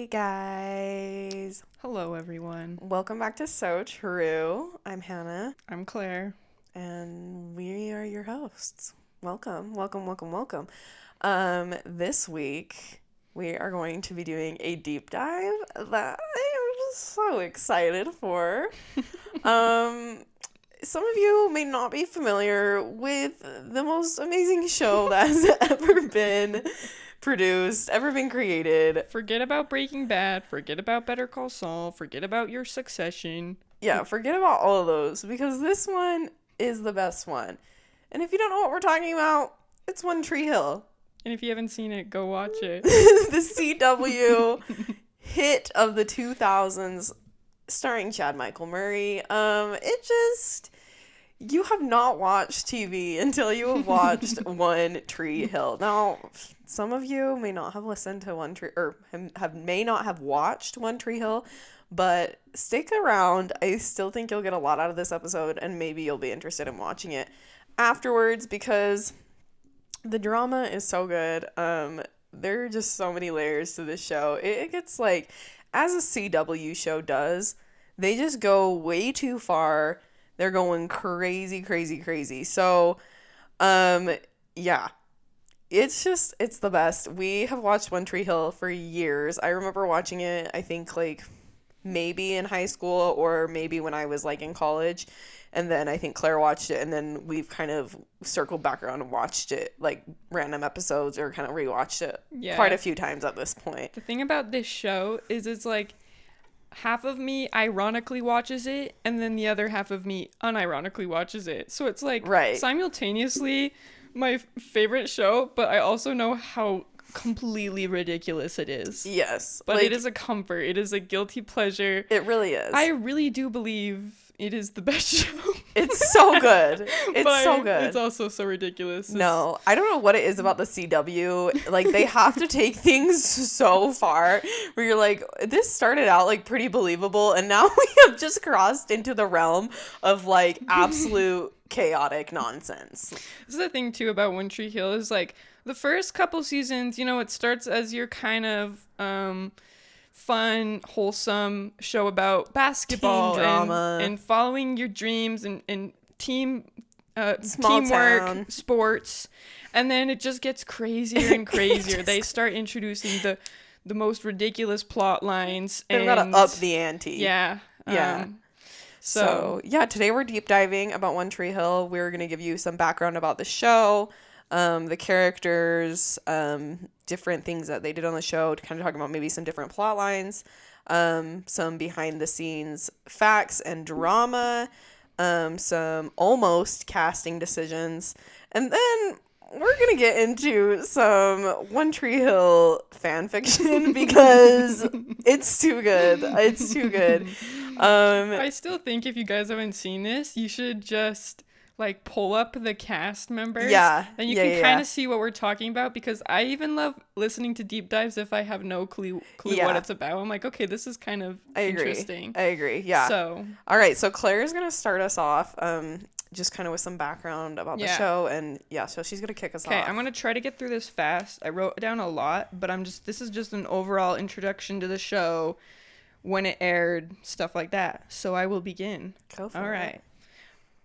Hey guys. Hello, everyone. Welcome back to So True. I'm Hannah, I'm Claire. and we are your hosts. Welcome. This week we are going to be doing a deep dive that I am just so excited for. Some of you may not be familiar with the most amazing show that has ever been produced, ever been created. Forget about Breaking Bad. Forget about Better Call Saul. Forget about your Succession. Yeah, forget about all of those because this one is the best one. And if you don't know what we're talking about, it's One Tree Hill. And if you haven't seen it, go watch it. The CW hit of the 2000s starring Chad Michael Murray. You have not watched TV until you have watched One Tree Hill. Now, some of you may not have listened to may not have watched One Tree Hill, but stick around. I still think you'll get a lot out of this episode, and maybe you'll be interested in watching it afterwards because the drama is so good. There are just so many layers to this show. It gets like, as a CW show does, they just go way too far. They're going crazy. So, yeah. It's the best. We have watched One Tree Hill for years. I remember watching it, I think, like, maybe in high school or maybe when I was, like, in college. And then I think Claire watched it, and then we've kind of circled back around and watched it, like, random episodes or kind of rewatched it quite a few times at this point. The thing about this show is it's, like, half of me ironically watches it, and then the other half of me unironically watches it. So it's, like, simultaneously my favorite show, but I also know how completely ridiculous it is. Yes. But it is a comfort. It is a guilty pleasure. It really is. I really do believe it is the best show. It's so good. It's so good. It's also so ridiculous. No, I don't know what it is about the CW. Like, they have to take things so far where you're like, this started out, like, pretty believable, and now we have just crossed into the realm of, like, absolute chaotic nonsense. This is the thing, too, about One Tree Hill is, like, the first couple seasons, you know, it starts as your kind of fun, wholesome show about basketball and following your dreams and teamwork, sports, and then it just gets crazier and crazier. They start introducing the most ridiculous plot lines. They've got to up the ante. Yeah. So, today we're deep diving about One Tree Hill. We're going to give you some background about the show, the characters, different things that they did on the show, to kind of talk about maybe some different plot lines, some behind the scenes facts and drama, some almost casting decisions, and then we're going to get into some One Tree Hill fan fiction because it's too good. It's too good. I still think if you guys haven't seen this, you should just like pull up the cast members. Yeah. And you can kind of see what we're talking about, because I even love listening to deep dives if I have no clue what it's about. I'm like, okay, this is kind of interesting. I agree. Yeah. So, all right. So Claire is going to start us off, just kind of with some background about the show. And so she's going to kick us off. Okay. I'm going to try to get through this fast. I wrote down a lot, but this is just an overall introduction to the show, when it aired, stuff like that. So I will begin. Go for it. All right.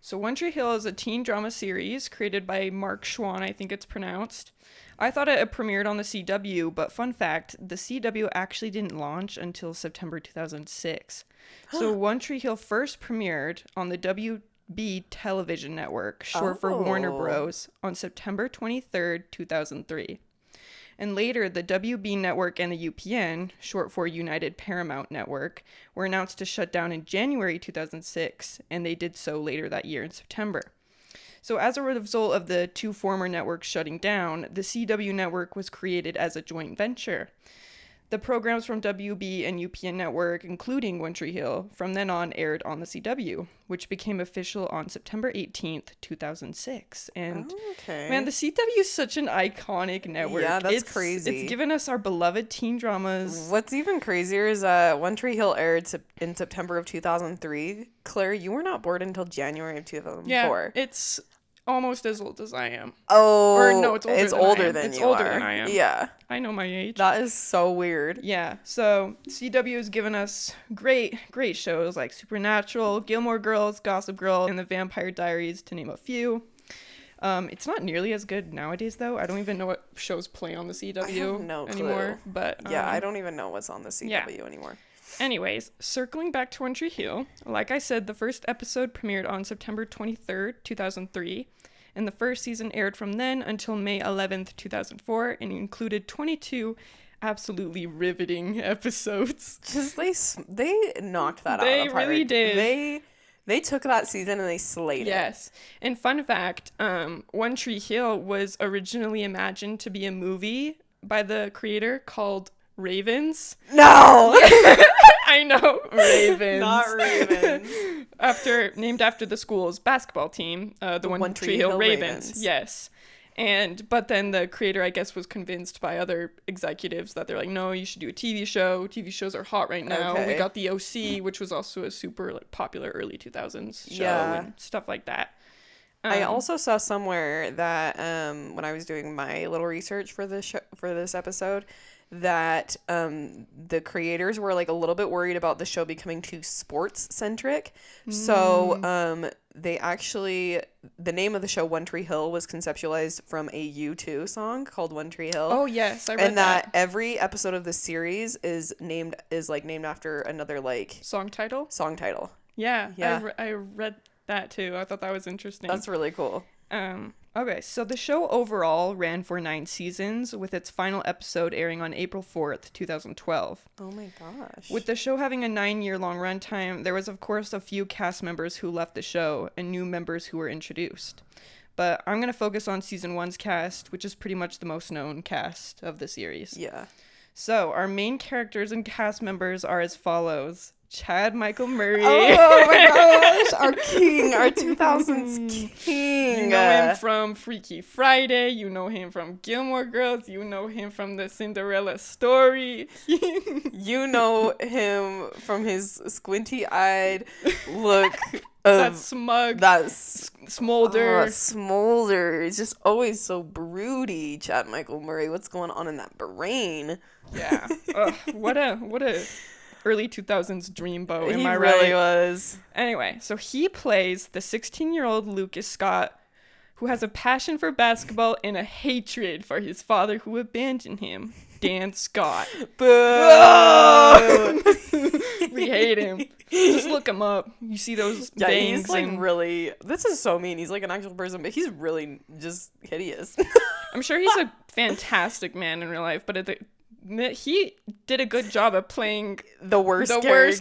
So One Tree Hill is a teen drama series created by Mark Schwann, I think it's pronounced. I thought it premiered on the CW, but fun fact, the CW actually didn't launch until September 2006. So One Tree Hill first premiered on the WB television network, short for Warner Bros., on September 23rd, 2003. And later, the WB network and the UPN, short for United Paramount Network, were announced to shut down in January 2006, and they did so later that year in September. So as a result of the two former networks shutting down, the CW network was created as a joint venture. The programs from WB and UPN network, including One Tree Hill, from then on aired on the CW, which became official on September 18th, 2006. And man, the CW is such an iconic network. Yeah, that's crazy. It's given us our beloved teen dramas. What's even crazier is One Tree Hill aired in September of 2003. Claire, you were not born until January of 2004. Yeah, it's almost as old as I am. Oh, Or no, it's older than I am. than It's you older are. than I am. Yeah, I know my age. that is so weird. Yeah, so CW has given us great shows like Supernatural, Gilmore Girls, Gossip Girl, and The Vampire Diaries, to name a few. It's not nearly as good nowadays, though. I don't even know what shows play on the CW I have no anymore. clue. But Yeah, I don't even know what's on the CW anymore. Anyways, circling back to One Tree Hill, like I said, the first episode premiered on September 23rd, 2003, and the first season aired from then until May 11th, 2004, and included 22 absolutely riveting episodes. Just they knocked that out They of the park. really did. They took that season and they slayed it. Yes. And fun fact, One Tree Hill was originally imagined to be a movie by the creator called Ravens. No! I know, Ravens. Not Ravens. Named after the school's basketball team, the One Tree Hill Ravens. Yes. But then the creator, I guess, was convinced by other executives that they're like, no, you should do a TV show. TV shows are hot right now. Okay. We got the OC, which was also a super popular early 2000s show and stuff like that. I also saw somewhere that when I was doing my little research for this episode, that the creators were like a little bit worried about the show becoming too sports centric. So they actually, the name of the show One Tree Hill was conceptualized from a U2 song called One Tree Hill. Oh yes, I read and that every episode of the series is named after another like song title. Yeah. I read that too. I thought that was interesting. That's really cool. Okay, so the show overall ran for 9 seasons, with its final episode airing on April 4th, 2012. Oh my gosh. With the show having a 9-year-long runtime, there was of course a few cast members who left the show and new members who were introduced. But I'm going to focus on season 1's cast, which is pretty much the most known cast of the series. Yeah. So, our main characters and cast members are as follows. Chad Michael Murray. Oh my gosh, our king, our 2000s king. You know him from Freaky Friday. You know him from Gilmore Girls. You know him from the Cinderella Story. You know him from his squinty-eyed look. That smug. That smolder. Smolder. It's just always so broody, Chad Michael Murray. What's going on in that brain? Yeah. What a early 2000s dreamboat, am I right? He really was. Anyway, so he plays the 16-year-old Lucas Scott, who has a passion for basketball and a hatred for his father who abandoned him, Dan Scott. Boo! We hate him. Just look him up. You see those bangs. He's like really, this is so mean. He's like an actual person, but he's really just hideous. I'm sure he's a fantastic man in real life, but he did a good job of playing the worst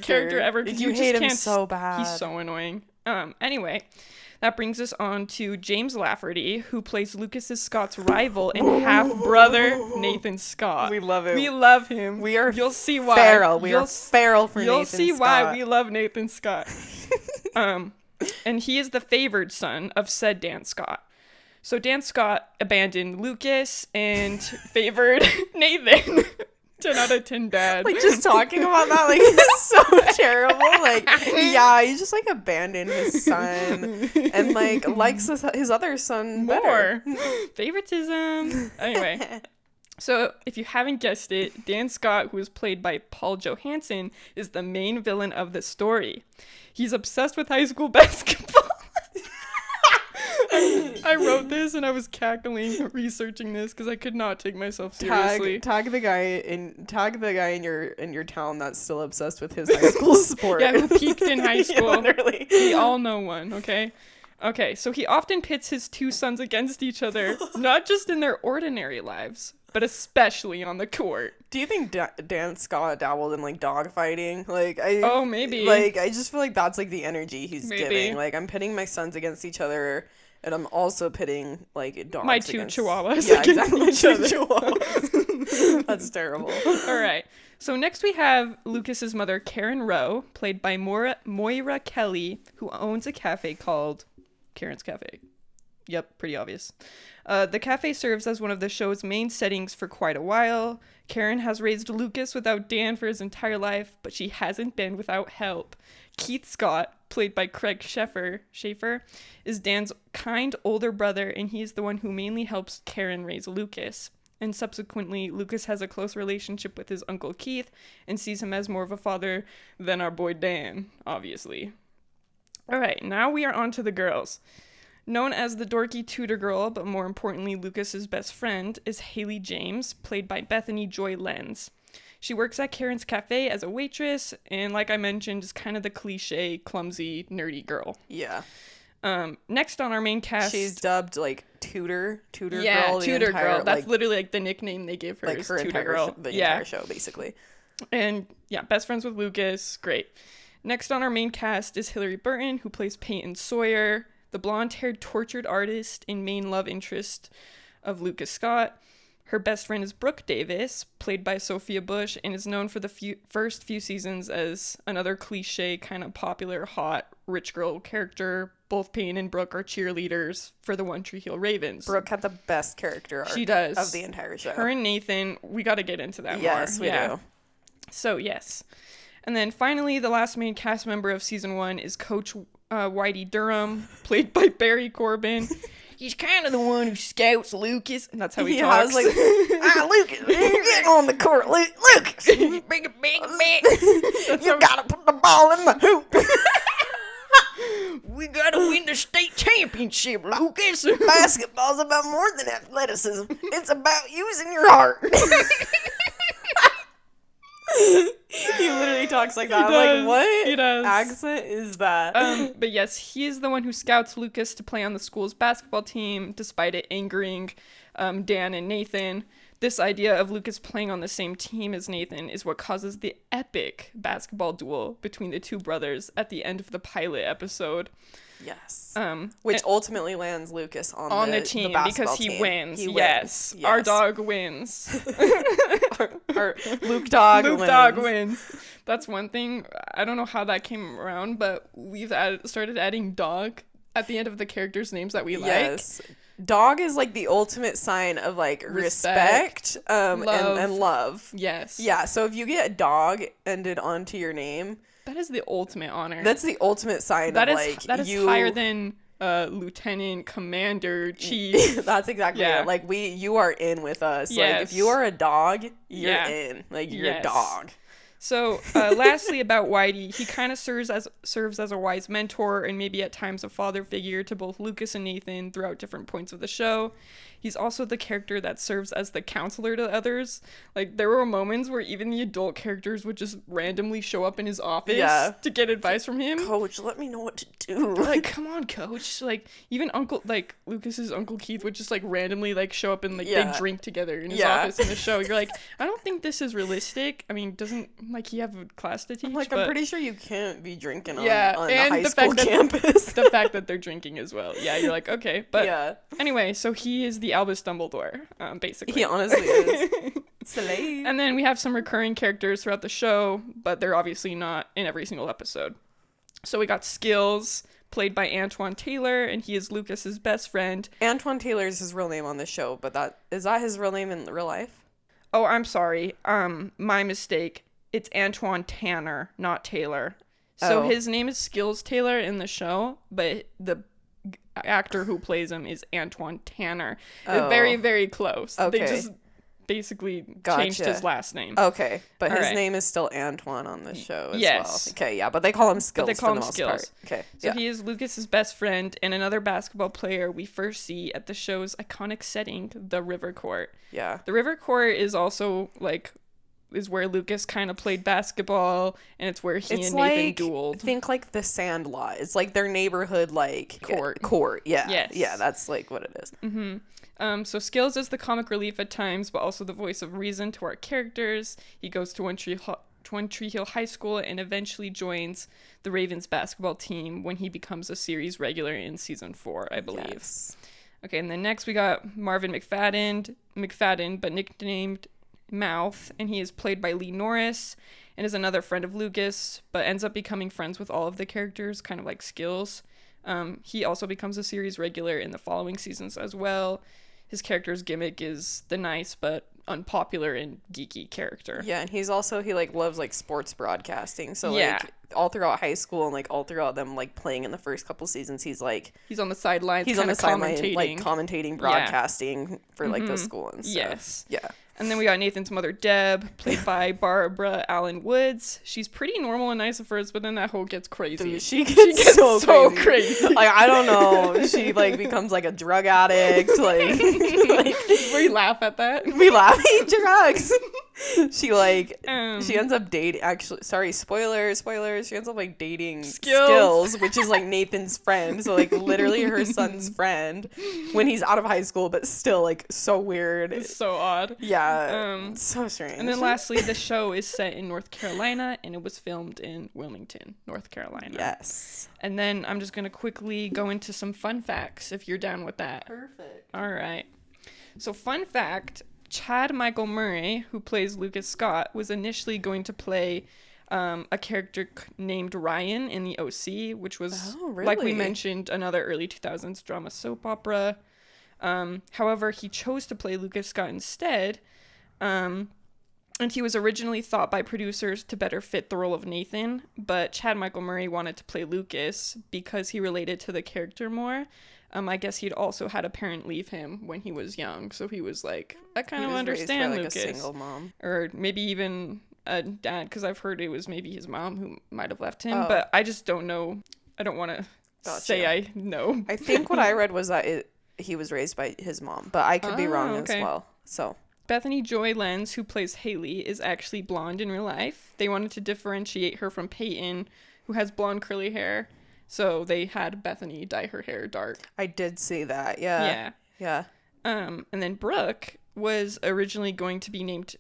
character ever. You hate him so bad. He's so annoying. Anyway, that brings us on to James Lafferty, who plays Lucas Scott's rival and half-brother Nathan Scott. We love him. We love him. You'll see why. Feral. We are feral for Nathan Scott. You'll see why we love Nathan Scott. And he is the favored son of said Dan Scott. So Dan Scott abandoned Lucas and favored Nathan. 10 out of 10 dad. Like, just talking about that, like, it's so terrible. Like, yeah, he just, like, abandoned his son and, like, likes his other son better. Favoritism. Anyway. So, if you haven't guessed it, Dan Scott, who is played by Paul Johansson, is the main villain of the story. He's obsessed with high school basketball. I wrote this and I was cackling researching this because I could not take myself seriously. Tag the guy in your town that's still obsessed with his high school sport. Yeah, who peaked in high school. Literally. We all know one, okay? Okay, so he often pits his two sons against each other, not just in their ordinary lives, but especially on the court. Do you think Dan Scott dabbled in, like, dog fighting? Like, oh, maybe. Like, I just feel like that's, like, the energy he's giving. Like, I'm pitting my sons against each other, and I'm also pitting, like, dogs my two chihuahuas. Yeah, exactly. My two chihuahuas. That's terrible. All right. So next we have Lucas's mother, Karen Rowe, played by Moira Kelly, who owns a cafe called Karen's Cafe. Yep, pretty obvious. The cafe serves as one of the show's main settings for quite a while. Karen has raised Lucas without Dan for his entire life, but she hasn't been without help. Keith Scott, played by Craig Schaefer, is Dan's kind older brother, and he's the one who mainly helps Karen raise Lucas. And subsequently, Lucas has a close relationship with his uncle Keith and sees him as more of a father than our boy Dan, obviously. All right, now we are on to the girls. Known as the dorky tutor girl, but more importantly Lucas's best friend, is Haley James, played by Bethany Joy Lenz. She works at Karen's Cafe as a waitress, and like I mentioned, is kind of the cliche, clumsy, nerdy girl. Yeah. Next on our main cast, She's dubbed like tutor yeah, girl. tutor entire, girl. That's like, literally like the nickname they give her. like is her tutor entire girl. entire show, basically. And yeah, best friends with Lucas. Great. Next on our main cast is Hilary Burton, who plays Peyton Sawyer, the blonde-haired tortured artist and main love interest of Lucas Scott. Her best friend is Brooke Davis, played by Sophia Bush, and is known for the first few seasons as another cliche, kind of popular, hot, rich girl character. Both Payne and Brooke are cheerleaders for the One Tree Hill Ravens. Brooke had the best character arc She does. of the entire show. Her and Nathan, we got to get into that more. Yes, we do. So, yes. And then finally, the last main cast member of season 1 is Coach Whitey Durham, played by Barry Corbin. He's kind of the one who scouts Lucas. And that's how he talks. I was like, Lucas, you get on the court, Lucas. Bring it back. You gotta put the ball in the hoop. We gotta win the state championship, Lucas. Basketball's about more than athleticism. It's about using your heart. He literally talks like that. I'm like, what He does. accent is that? But yes, he is the one who scouts Lucas to play on the school's basketball team, despite it angering Dan and Nathan. This idea of Lucas playing on the same team as Nathan is what causes the epic basketball duel between the two brothers at the end of the pilot episode. Yes. Which and- ultimately lands Lucas on the team because he team. wins. He Yes. wins. Our dog wins. Our Luke Dog Luke wins. Dog wins. That's one thing. I don't know how that came around, but we've started adding dog at the end of the characters' names that we like. Yes. Dog is like the ultimate sign of like respect, love. and love. Yes. Yeah, so if you get dog ended onto your name, That is the ultimate honor. that's the ultimate sign that of is like that is you higher than lieutenant, commander, chief. That's exactly Yeah. it. Like you are in with us. Like Yes. if you are a dog, you're Yeah. in. Like you're Yes. a dog. So, lastly, about Whitey, he kind of serves as a wise mentor and maybe at times a father figure to both Lucas and Nathan throughout different points of the show. He's also the character that serves as the counselor to others. Like, there were moments where even the adult characters would just randomly show up in his office to get advice from him. Coach, let me know what to do. Like, come on, coach. Like, even Lucas's Uncle Keith would just, like, randomly, like, show up and, like, they drink together in his office in the show. You're like, I don't think this is realistic. I mean, doesn't, like, he have a class to teach? I'm pretty sure you can't be drinking on and the high the school fact campus. the fact that they're drinking as well. Yeah, you're like, okay. But yeah. anyway, so he is the Albus Dumbledore, basically. He honestly is. Slay. And then we have some recurring characters throughout the show, but they're obviously not in every single episode. So we got Skills, played by Antoine Taylor, and he is Lucas's best friend. Antoine Taylor is his real name on the show, but is that his real name in real life? Oh, I'm sorry. My mistake. It's Antoine Tanner, not Taylor. So his name is Skills Taylor in the show, but the actor who plays him is Antoine Tanner. Very, very close. Okay. They just basically changed his last name. Okay, but his Alright. name is still Antoine on the show as Yes. well. Okay, yeah, but they call him Skills they call for the him most Skills. part. Okay, So yeah. he is Lucas's best friend and another basketball player we first see at the show's iconic setting, the River Court. Yeah. The River Court is also is where Lucas kind of played basketball, and it's where he and Nathan dueled. Think like the Sandlot. It's like their neighborhood Court. Court. Yeah. Yes. Yeah, that's like what it is. So Skills is the comic relief at times, but also the voice of reason to our characters. He goes to One Tree Hill High School and eventually joins the Ravens basketball team when he becomes a series regular in season 4, I believe. Yes. Okay, and then next we got Marvin McFadden, but nicknamed Mouth, and he is played by Lee Norris and is another friend of Lucas, but ends up becoming friends with all of the characters, kind of like Skills. He also becomes a series regular in the following seasons as well. His character's gimmick is the nice but unpopular and geeky character. Yeah, and he like loves like sports broadcasting. So Yeah. like all throughout high school and like all throughout them like playing in the first couple seasons, he's on the sidelines. on the sideline commentating. like commentating, broadcasting for like the school and stuff. Yes. Yeah. And then we got Nathan's mother, Deb, played by Barbara Allen Woods. She's pretty normal and nice at first, but then that whole gets crazy. Dude, she gets so crazy. Like, I don't know. She like becomes like a drug addict. Like We laugh at that. we laugh at drugs. She like she Um, ends up dating, actually, sorry, spoilers, she ends up like dating Skills. Skills, which is like Nathan's friend, so like literally her son's friend when he's out of high school, but still like so weird. It's so odd. Yeah, so strange. And then lastly, the show is set in North Carolina, and it was filmed in Wilmington, North Carolina. Yes. And then I'm just going to quickly go into some fun facts, if you're down with that. Perfect. All right. So fun fact, Chad Michael Murray, who plays Lucas Scott, was initially going to play a character named Ryan in the OC, which was, like we really? mentioned, another early 2000s drama soap opera. However, he chose to play Lucas Scott instead, and he was originally thought by producers to better fit the role of Nathan, but Chad Michael Murray wanted to play Lucas because he related to the character more. I guess he'd also had a parent leave him when he was young, so he was like, I kind of understand like Lucas. a single mom. Or maybe even a dad, because I've heard it was maybe his mom who might have left him, Oh. but I just don't know. I don't want to Gotcha. say I know. I think what I read was that he was raised by his mom, but I could be wrong okay. as well. So Bethany Joy Lenz, who plays Haley, is actually blonde in real life. They wanted to differentiate her from Peyton, who has blonde curly hair. So they had Bethany dye her hair dark. I did see that. Yeah. Yeah. Yeah. And then Brooke was originally going to be named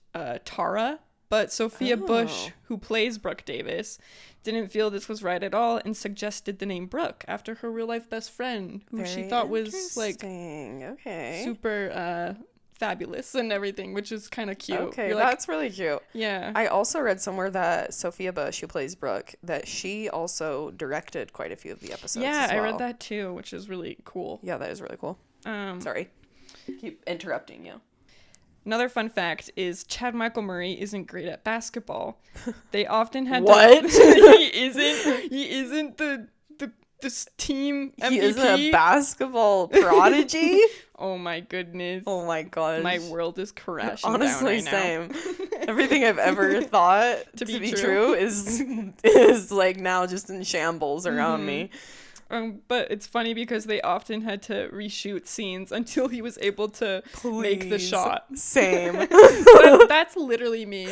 Tara, but Sophia Bush, who plays Brooke Davis, didn't feel this was right at all and suggested the name Brooke after her real life best friend, who she Very thought was like interesting. Okay. super fabulous and everything, which is kind of cute. Okay, You're like, that's really cute. yeah. I also read somewhere that Sophia Bush, who plays Brooke, that she also directed quite a few of the episodes. Yeah, as I well. read that too, which is really cool. Yeah, that is really cool. Sorry. Keep interrupting you. Another fun fact is Chad Michael Murray isn't great at basketball. They often had What? He isn't the team MVP. He isn't a basketball prodigy? Oh my goodness. Oh my gosh. My world is crashing Honestly, down right same. Everything I've ever thought to be true is like now just in shambles around me. But it's funny because they often had to reshoot scenes until he was able to make the Please. shot. Same. That's literally me.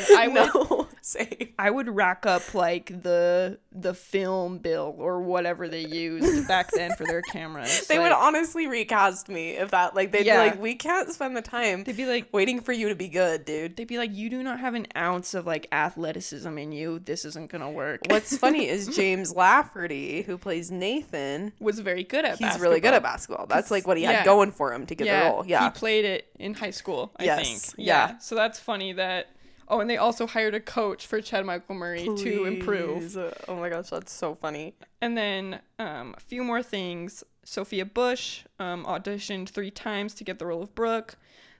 Same. I would rack up like the film bill or whatever they used back then for their cameras. They would Like, honestly recast me if that, like, they'd Yeah. be like, we can't spend the time they'd be like, waiting for you to be good, dude. you do not have an ounce of like athleticism in you. This isn't gonna work. What's funny is James Lafferty, who plays Nathan, Was very good at basketball. he's really good at basketball. That's like what he Yeah. had going for him to get the role. Yeah. He played it in high school, I Yes, think. yeah. So that's funny that. Oh, and they also hired a coach for Chad Michael Murray to improve. Please. Oh my gosh, that's so funny. And then a few more things. Sophia Bush auditioned 3 times to get the role of Brooke.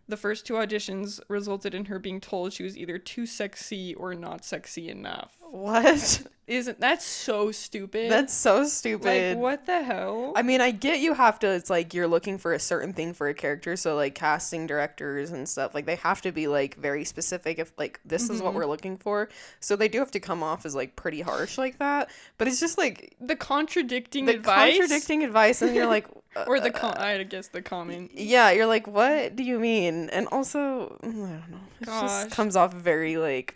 The first 2 auditions resulted in her being told she was either too sexy or not sexy enough. What? Isn't that so stupid? That's so stupid. like, what the hell? I mean, I get you have to, it's like you're looking for a certain thing for a character, so like casting directors and stuff, like they have to be like very specific if like this is what we're looking for. So they do have to come off as like pretty harsh like that, but it's just like The contradicting the advice? contradicting advice, and you're like Or I guess the comment. yeah, you're like, what do you mean? And also, I don't know, it Gosh. just comes off very like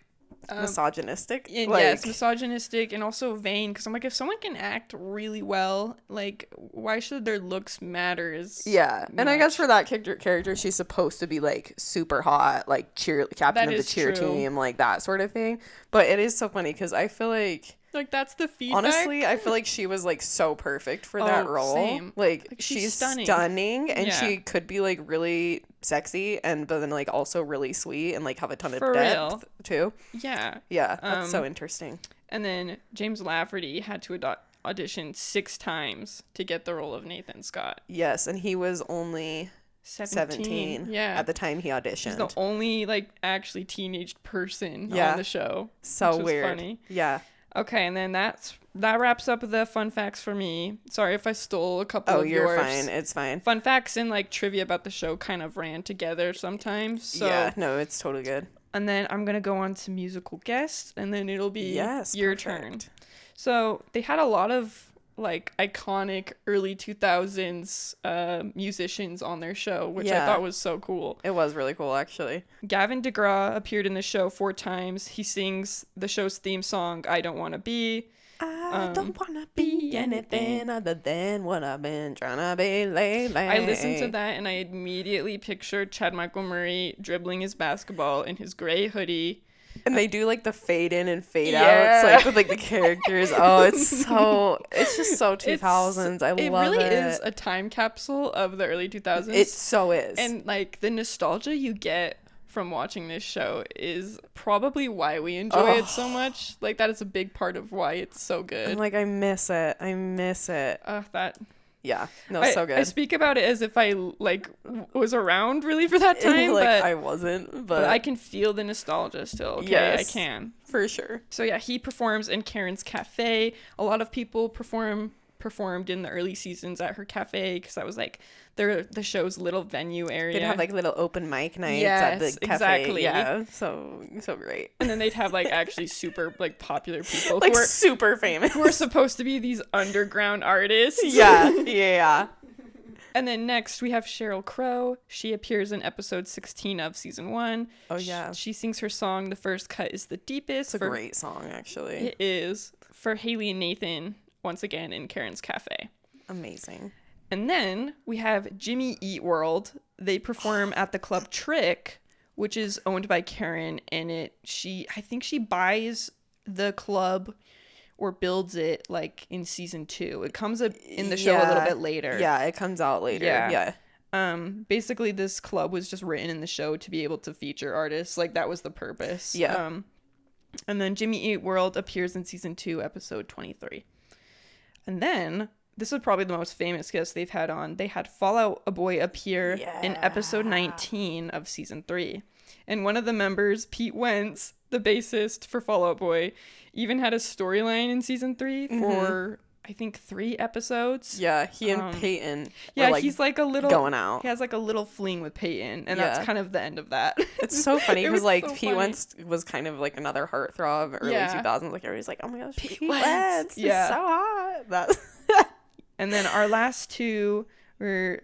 misogynistic. And like, yes, misogynistic and also vain. Because I'm like, if someone can act really well, like, why should their looks matter? yeah, and I guess for that character, she's supposed to be like super hot, like captain That of the is cheer true. team, like that sort of thing. But it is so funny because I feel like, that's the feedback. honestly, I feel like she was like so perfect for that role. same. Like she's she's stunning. stunning, and Yeah. she could be like really sexy, but then like also really sweet and like have a ton For of depth real. too. Yeah. Yeah, that's so interesting. And then James Lafferty had to auditioned 6 times to get the role of Nathan Scott. Yes, and he was only 17 Yeah. at the time he auditioned. He's the only like actually teenaged person Yeah. on the show. So which weird. Was funny. Yeah. Okay, and then that wraps up the fun facts for me. Sorry if I stole a couple of yours. Oh, you're fine. It's fine. Fun facts and like trivia about the show kind of ran together sometimes. So yeah, no, it's totally good. and then I'm gonna go on to musical guests, and then it'll be your turn. So they had a lot of like iconic early 2000s musicians on their show, which I thought was so cool. It was really cool, actually. Gavin DeGraw appeared in the show 4 times. He sings the show's theme song, I Don't Wanna Be. I don't wanna be anything other than what I've been trying to be lately. I listened to that and I immediately pictured Chad Michael Murray dribbling his basketball in his gray hoodie. And they do like the fade in and fade Yeah. outs, like with like the characters. Oh, it's just so 2000s. I love it. It really is a time capsule of the early 2000s. It so is. And like the nostalgia you get from watching this show is probably why we enjoy it so much. Like that is a big part of why it's so good. I'm like, I miss it. That Yeah, no, so good. I speak about it as if I like was around really for that time, like but I wasn't, but I can feel the nostalgia still. Okay, Yes. I can for sure. So yeah, he performs in Karen's Cafe. A lot of people performed in the early seasons at her cafe because that was like the show's little venue area. They'd have like little open mic nights at the cafe. Exactly. Yeah, so great. And then they'd have like actually super like popular people Like who are super famous. who are supposed to be these underground artists. Yeah. And then next we have Sheryl Crow. She appears in episode 16 of season 1. Oh yeah. She sings her song "The First Cut Is the Deepest." It's a great song, actually. It is for Haley and Nathan once again in Karen's Cafe. Amazing. And then we have Jimmy Eat World. They perform at the club Trick, which is owned by Karen, and I think she buys the club or builds it like in season 2. It comes up in the show a little bit later. Yeah, it comes out later. Yeah. Basically this club was just written in the show to be able to feature artists. Like that was the purpose. Yeah. And then Jimmy Eat World appears in season 2, episode 23. And then this is probably the most famous guest they've had on. They had Fall Out Boy appear in episode 19 of season 3. And one of the members, Pete Wentz, the bassist for Fall Out Boy, even had a storyline in season 3 for I think 3 episodes. Yeah, he and Peyton. Yeah, were, like, he's like a little going out. He has like a little fling with Peyton, and that's kind of the end of that. It's so funny because like so Pete funny. Wentz was kind of like another heartthrob early 2000s. Like everybody's like, oh my gosh, Pete Wentz. Wentz, he's so hot. That. And then our last 2 were,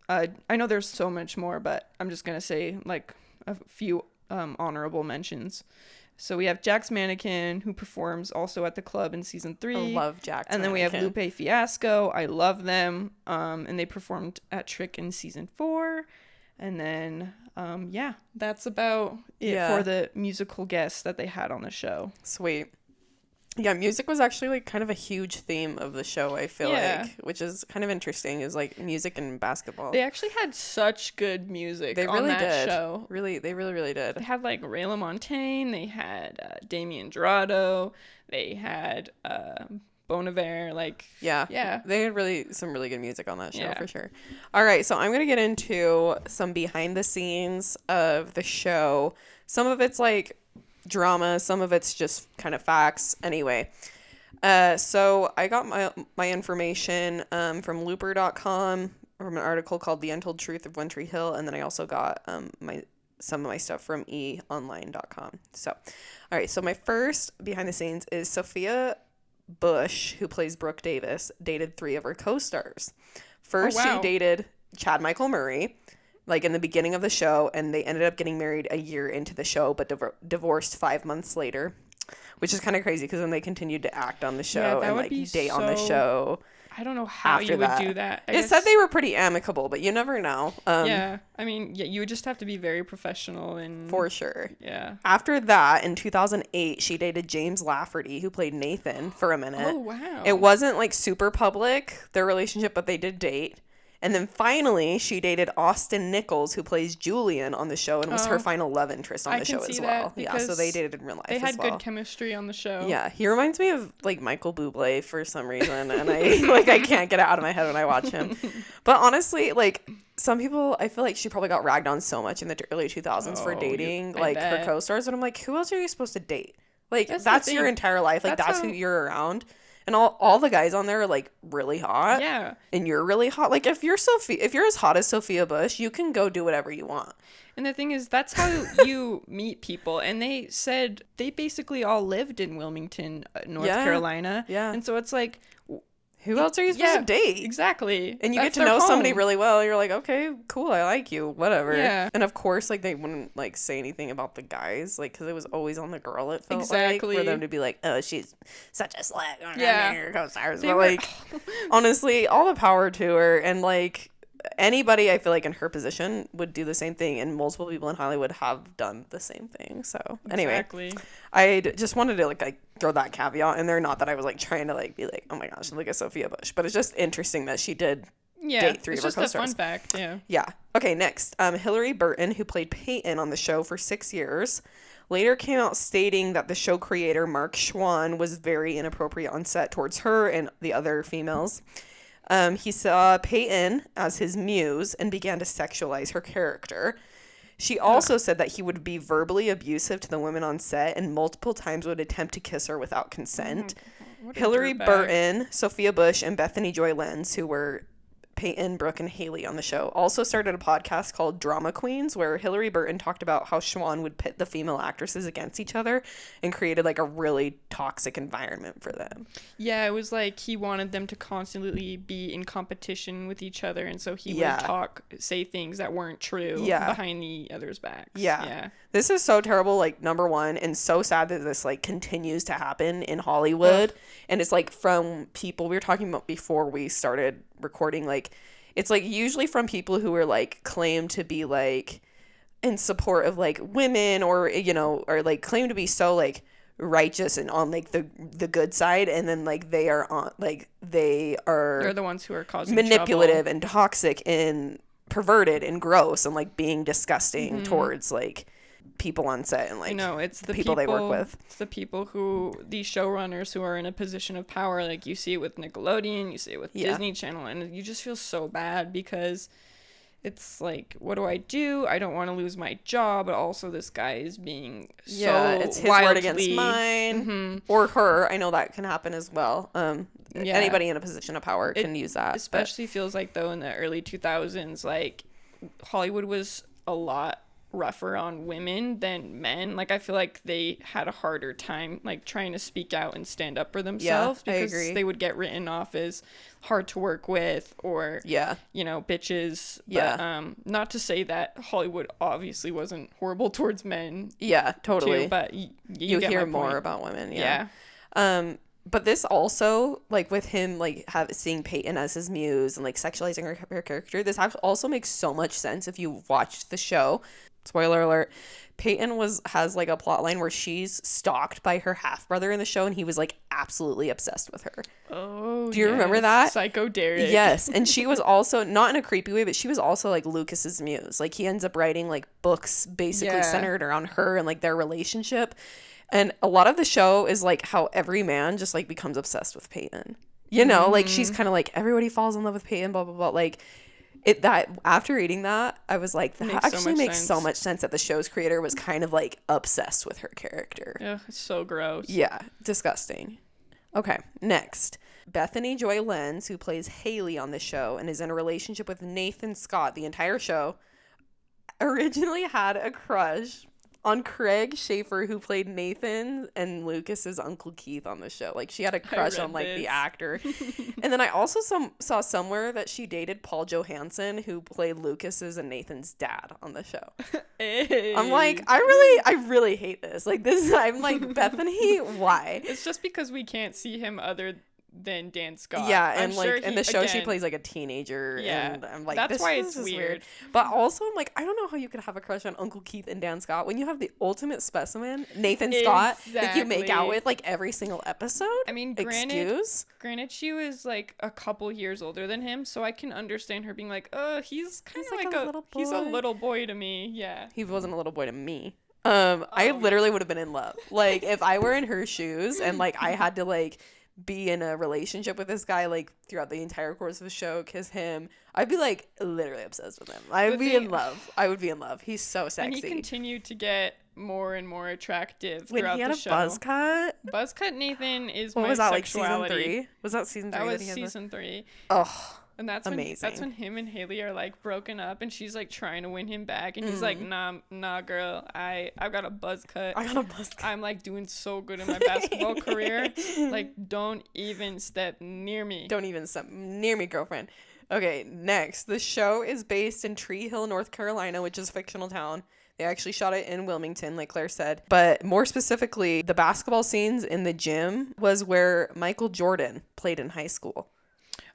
I know there's so much more, but I'm just gonna say like a few honorable mentions. So we have Jax Mannequin, who performs also at the club in season 3. I love Jax. And then we have Lupe Fiasco. I love them. And they performed at Trick in season 4. And then, that's about it for the musical guests that they had on the show. Sweet. Yeah, music was actually like kind of a huge theme of the show, I feel like, which is kind of interesting, is like music and basketball. They actually had such good music They on really that did. show. They really did. They had like Ray LaMontagne, they had Damien Dorado, they had Bon Iver, like yeah. They had some really good music on that show for sure. All right, so I'm gonna get into some behind the scenes of the show. Some of it's like drama, some of it's just kind of facts. Anyway, so I got my information from Looper.com from an article called "The Untold Truth of One Tree Hill," and then I also got some of my stuff from eonline.com. So, all right, so my first behind the scenes is Sophia Bush, who plays Brooke Davis, dated 3 of her co-stars. First, she dated Chad Michael Murray, like in the beginning of the show, and they ended up getting married a year into the show, but divorced 5 months later, which is kind of crazy because then they continued to act on the show and like date on the show. I don't know how you would do that. It said they were pretty amicable, but you never know. I mean, you would just have to be very professional and for sure. Yeah. After that, in 2008, she dated James Lafferty, who played Nathan, for a minute. Oh wow. It wasn't like super public, their relationship, but they did date. And then finally, she dated Austin Nichols, who plays Julian on the show, and was her final love interest on the show as well. Yeah, so they dated in real life. They had as well. good chemistry on the show. Yeah, he reminds me of like Michael Bublé for some reason, and I can't get it out of my head when I watch him. But honestly, like some people, I feel like she probably got ragged on so much in the early 2000s for dating like her co-stars, but I'm like, who else are you supposed to date? Like that's your entire life. Like that's who you're around. And all the guys on there are like really hot. Yeah. And you're really hot. Like if you're as hot as Sophia Bush, you can go do whatever you want. And the thing is, that's how you meet people. And they said they basically all lived in Wilmington, North Carolina. Yeah. And so it's like, who else are you supposed to date? Exactly. And you get to know somebody really well. You're like, okay, cool, I like you, whatever. Yeah. And of course, like they wouldn't like say anything about the guys, like because it was always on the girl. It felt like for them to be like, oh, she's such a slut. Yeah. Co-stars. But like, honestly, all the power to her. And like anybody, I feel like in her position would do the same thing, and multiple people in Hollywood have done the same thing. So anyway, I just wanted to like throw that caveat in there. Not that I was like trying to like be like, oh my gosh, look at Sophia Bush, but it's just interesting that she did date 3 of her co-stars. It's just a fun fact. Yeah. Okay, next, Hillary Burton, who played Peyton on the show for 6 years, later came out stating that the show creator Mark Schwann was very inappropriate on set towards her and the other females. He saw Peyton as his muse and began to sexualize her character. She also said that he would be verbally abusive to the women on set and multiple times would attempt to kiss her without consent. Hillary Burton, Sophia Bush, and Bethany Joy Lenz, who were Peyton, Brooke, and Haley on the show, also started a podcast called Drama Queens, where Hillary Burton talked about how Schwann would pit the female actresses against each other and created like a really toxic environment for them. Yeah, it was like he wanted them to constantly be in competition with each other, and so he would say things that weren't true behind the other's backs. Yeah. This is so terrible, like, number one, and so sad that this like continues to happen in Hollywood. And it's like from people we were talking about before we started recording, like it's like usually from people who are like claimed to be like in support of like women, or you know, or like claim to be so like righteous and on like the good side, and then like they're the ones who are causing manipulative trouble. And toxic and perverted and gross and like being disgusting towards like people on set and like it's the people they work with. It's the people who, these showrunners who are in a position of power, like you see it with Nickelodeon, you see it with Disney Channel, and you just feel so bad because it's like, what do? I don't want to lose my job, but also this guy is being it's his word against mine or her. I know that can happen as well. Anybody in a position of power can use that. Especially feels like though in the early 2000s, like Hollywood was a lot rougher on women than men. Like I feel like they had a harder time like trying to speak out and stand up for themselves because they would get written off as hard to work with or bitches. But not to say that Hollywood obviously wasn't horrible towards men. Totally too, but you hear more about women. But this also, like, with him, like, seeing Peyton as his muse and, like, sexualizing her character, this also makes so much sense if you watched the show. Spoiler alert. Peyton has, like, a plot line where she's stalked by her half-brother in the show, and he was, like, absolutely obsessed with her. Oh, do you remember that? Psycho Derek. Yes, and she was also, not in a creepy way, but she was also, like, Lucas's muse. Like, he ends up writing, like, books basically centered around her and, like, their relationship. And a lot of the show is like how every man just like becomes obsessed with Peyton. You know, like she's kind of like everybody falls in love with Peyton, blah, blah, blah. Like that after reading that, I was like, that actually makes so much sense that the show's creator was kind of like obsessed with her character. Yeah, it's so gross. Yeah, disgusting. Okay, next. Bethany Joy Lenz, who plays Haley on the show and is in a relationship with Nathan Scott the entire show, originally had a crush on Craig Schaefer, who played Nathan and Lucas's Uncle Keith on the show. Like, she had a crush on, like, the actor. And then I also saw somewhere that she dated Paul Johansson, who played Lucas's and Nathan's dad on the show. Hey. I'm like, I really hate this. Like, I'm like, Bethany, why? It's just because we can't see him other than Dan Scott. Yeah, I'm and sure in the show she again, plays like a teenager, Yeah, and I'm like, that's this why is it's weird. But also, I'm like, I don't know how you could have a crush on Uncle Keith and Dan Scott when you have the ultimate specimen, Nathan Scott, that you make out Exactly. with like every single episode. I mean, granted, she was like a couple years older than him, so I can understand her being like, he's kind of like like a little he's a boy." little boy to me. Yeah. He wasn't a little boy to me. I Oh, literally would have been in love. Like if I were in her shoes and like I had to like be in a relationship with this guy like throughout the entire course of the show, kiss him, I'd be like literally obsessed with him. I would be in love. I would be in love. He's so sexy. And he continued to get more and more attractive when throughout he had the a show. buzz cut. Buzzcut Nathan is What my was that, like sexuality. season 3? Was that season 3? That was he had the- season 3. Oh, And that's amazing. when him and Haley are like broken up, and she's like trying to win him back, and he's like, nah, girl, I've got a buzz cut. I got a buzz cut. I'm like doing so good in my basketball career. Like, don't even step near me. Don't even step near me, girlfriend. Okay, next. The show is based in Tree Hill, North Carolina, which is a fictional town. They actually shot it in Wilmington, like Claire said. But more specifically, the basketball scenes in the gym was where Michael Jordan played in high school.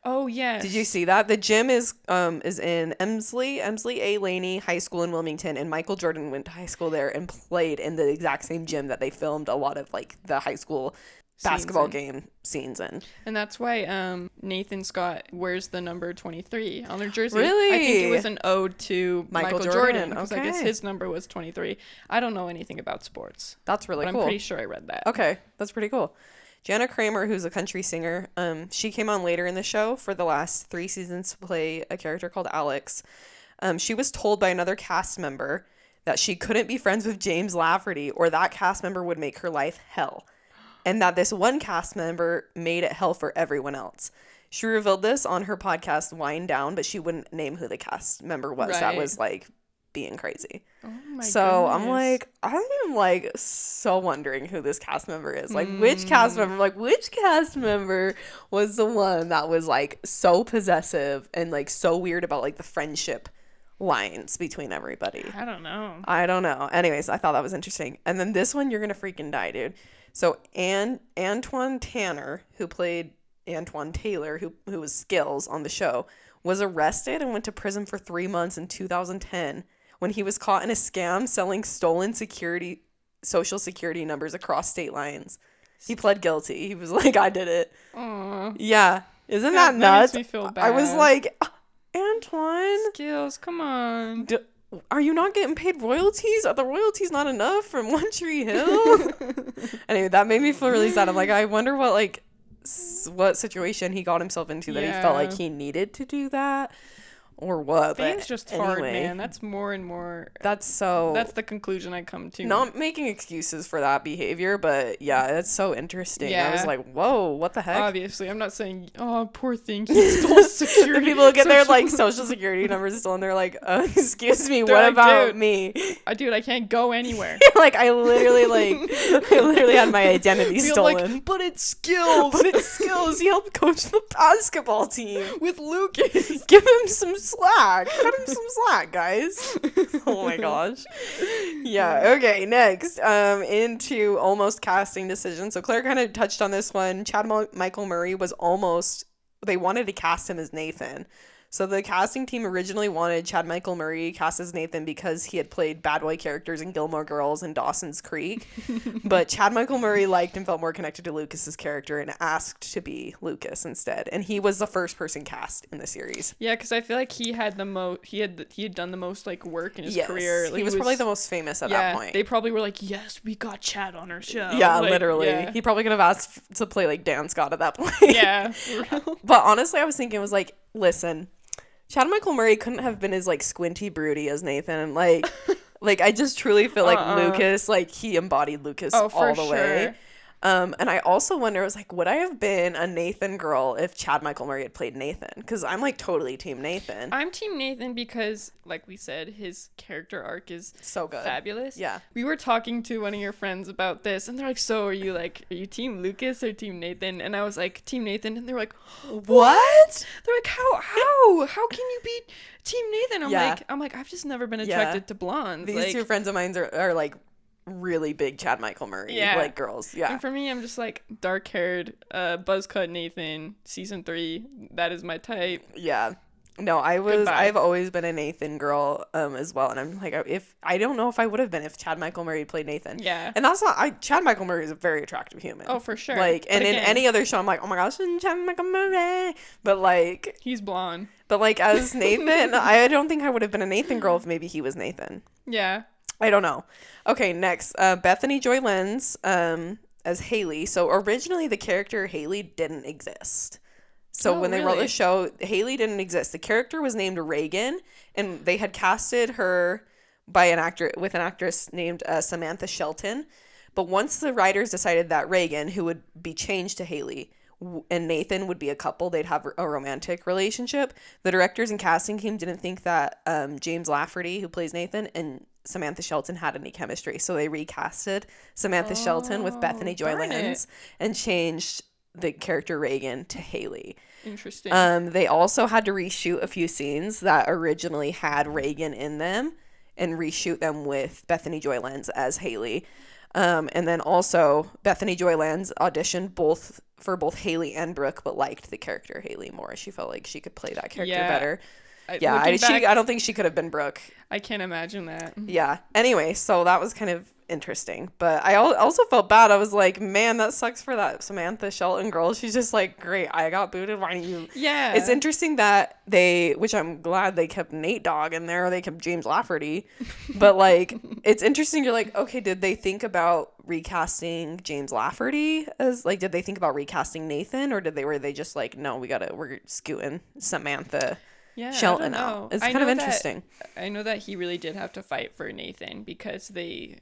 Oh yes. Did you see that? The gym is in Emsley A. Laney High School in Wilmington, and Michael Jordan went to high school there and played in the exact same gym that they filmed a lot of like the high school basketball game scenes in. And that's why Nathan Scott wears the number 23 on their jersey. Really? I think it was an ode to Michael Jordan. Because I guess Okay. his number was 23. I don't know anything about sports. That's really But cool. I'm pretty sure I read that. Okay, that's pretty cool. Jana Kramer, who's a country singer, she came on later in the show for the last 3 seasons to play a character called Alex. She was told by another cast member that she couldn't be friends with James Lafferty or that cast member would make her life hell. And that this one cast member made it hell for everyone else. She revealed this on her podcast, Wind Down, but she wouldn't name who the cast member was. That Right. was like being crazy. Oh my So I'm goodness. like, I am like so wondering who this cast member is. Like, which cast member was the one that was like so possessive and like so weird about like the friendship lines between everybody? I don't know. I don't know. Anyways, I thought that was interesting. And then this one, you're gonna freaking die, dude. So Antoine Tanner, who played Antoine Taylor, who was Skills on the show, was arrested and went to prison for 3 months in 2010 when he was caught in a scam selling stolen social security numbers across state lines. He pled guilty. He was like, I did it. Aw. Yeah. Isn't That that nuts? makes me feel I was bad. like, Antoine, Skills, come on. are you not getting paid royalties? Are the royalties not enough from One Tree Hill? Anyway, that made me feel really sad. I'm like, I wonder what like what situation he got himself into that he felt like Yeah. he needed to do that or what. Fame's But just hard, anyway, man. That's more and more. That's the conclusion I come to. not making excuses for that behavior, but yeah, it's so interesting. I was Yeah. like, whoa, what the heck? Obviously, I'm not saying, oh, poor thing, he stole security. The people get their like social- social security numbers still and they're like, excuse me, They're what like, about "Dude." me? Dude, I can't go anywhere. Like I literally had my identity Feel stolen. like, but it's Skills. But it's Skills. He helped coach the basketball team. with Lucas. Give him some slack. Cut him some slack, guys. Oh my gosh. Yeah. Okay. Next, into almost casting decisions. So Claire kind of touched on this one. Michael Murray was almost. They wanted to cast him as Nathan. So the casting team originally wanted Chad Michael Murray cast as Nathan because he had played bad boy characters in Gilmore Girls and Dawson's Creek. But Chad Michael Murray liked and felt more connected to Lucas's character and asked to be Lucas instead. And he was the first person cast in the series. Yeah, because I feel like he had the most. He had done the most like work in his career. Like, he was probably the most famous at that point. They probably were like, yes, we got Chad on our show. Yeah, Like, literally. Yeah. He probably could have asked to play like Dan Scott at that point. Yeah. But honestly, I was thinking, listen, Chad Michael Murray couldn't have been as like squinty broody as Nathan. Like I just truly feel like Lucas, like he embodied Lucas all the way. And I also wonder, I was like, would I have been a Nathan girl if Chad Michael Murray had played Nathan? Because I'm like totally team Nathan. I'm Team Nathan because, like we said, his character arc is So good. fabulous. Yeah. We were talking to one of your friends about this, and they're like, "So are you Team Lucas or Team Nathan?" And I was like, "Team Nathan," and they were like, What? They're like, how can you be Team Nathan? I'm Yeah. like, I've just never been attracted to blondes. These like, two friends of mine are like really big Chad Michael Murray Yeah. like girls. Yeah. And for me, I'm just like dark haired, buzz cut Nathan, season 3. That is my type. Yeah. No, Goodbye. I've always been a Nathan girl as well, and I'm like, if I don't know if I would have been if Chad Michael Murray played Nathan. Yeah. And that's not Chad Michael Murray is a very attractive human. Oh, for sure. Like, But and in again, any other show I'm like, oh my gosh, Chad Michael Murray. But he's blonde. as Nathan, I don't think I would have been a Nathan girl if maybe he was Nathan. Yeah. I don't know. Okay, next, Bethany Joy Lenz as Haley. So originally the character Haley didn't exist. So Oh, when they wrote really? the show, Haley didn't exist. The character was named Reagan, and they had casted her by an actress named Samantha Shelton. But once the writers decided that Reagan, who would be changed to Haley, and Nathan would be a couple, they'd have a romantic relationship. The directors and casting team didn't think that James Lafferty, who plays Nathan, and Samantha Shelton had any chemistry, so they recasted Samantha Shelton with Bethany Joy darn Lenz and changed the character Reagan to Haley. Interesting. They also had to reshoot a few scenes that originally had Reagan in them and reshoot them with Bethany Joy Lenz as Haley. And then also Bethany Joy Lenz auditioned for both Haley and Brooke, but liked the character Haley more. She felt like she could play that character Yeah. better. I Looking back, don't think she could have been Brooke. I can't imagine that. Yeah. Anyway, so that was kind of interesting. But I also felt bad. I was like, man, that sucks for that Samantha Shelton girl. She's just like, great, I got booted. Why don't you? Yeah. It's interesting that which I'm glad they kept Nate Dogg in there. They kept James Lafferty. But like, it's interesting. You're like, okay, did they think about recasting James Lafferty as like, did they think about recasting Nathan, or were they just like, no, we're scooting Samantha Shelton out? It's kind of interesting. I know that he really did have to fight for Nathan because they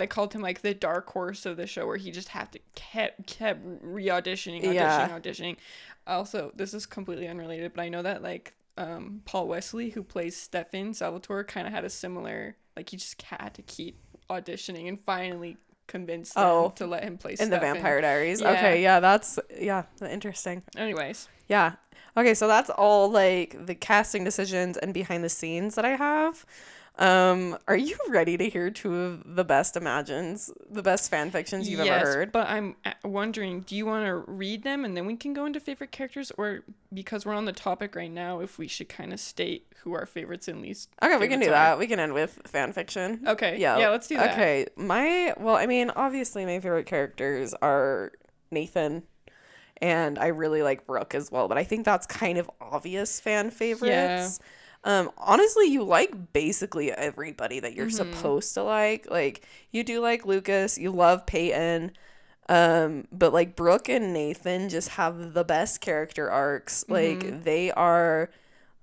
called him like the dark horse of the show, where he just had to kept auditioning. Also, this is completely unrelated, but I know that like Paul Wesley, who plays Stefan Salvatore, kind of had a similar, like, he just had to keep auditioning and finally convinced them to let him play in Stefan. the Vampire Diaries. Yeah. Okay, yeah, that's interesting. Anyways, Yeah. Okay, so that's all like the casting decisions and behind the scenes that I have. Are you ready to hear two of the best fan fictions you've ever heard? But I'm wondering, do you want to read them and then we can go into favorite characters, or because we're on the topic right now, if we should kind of state who our favorites and least Okay, we can do favorites are? that. We can end with fan fiction. Okay. Yeah. Yeah, let's do that. Okay. Obviously my favorite characters are Nathan, and I really like Brooke as well, but I think that's kind of obvious fan favorites. Honestly, you like basically everybody that you're supposed to like. Like, you do like Lucas, you love Peyton, but like Brooke and Nathan just have the best character arcs. Like, they are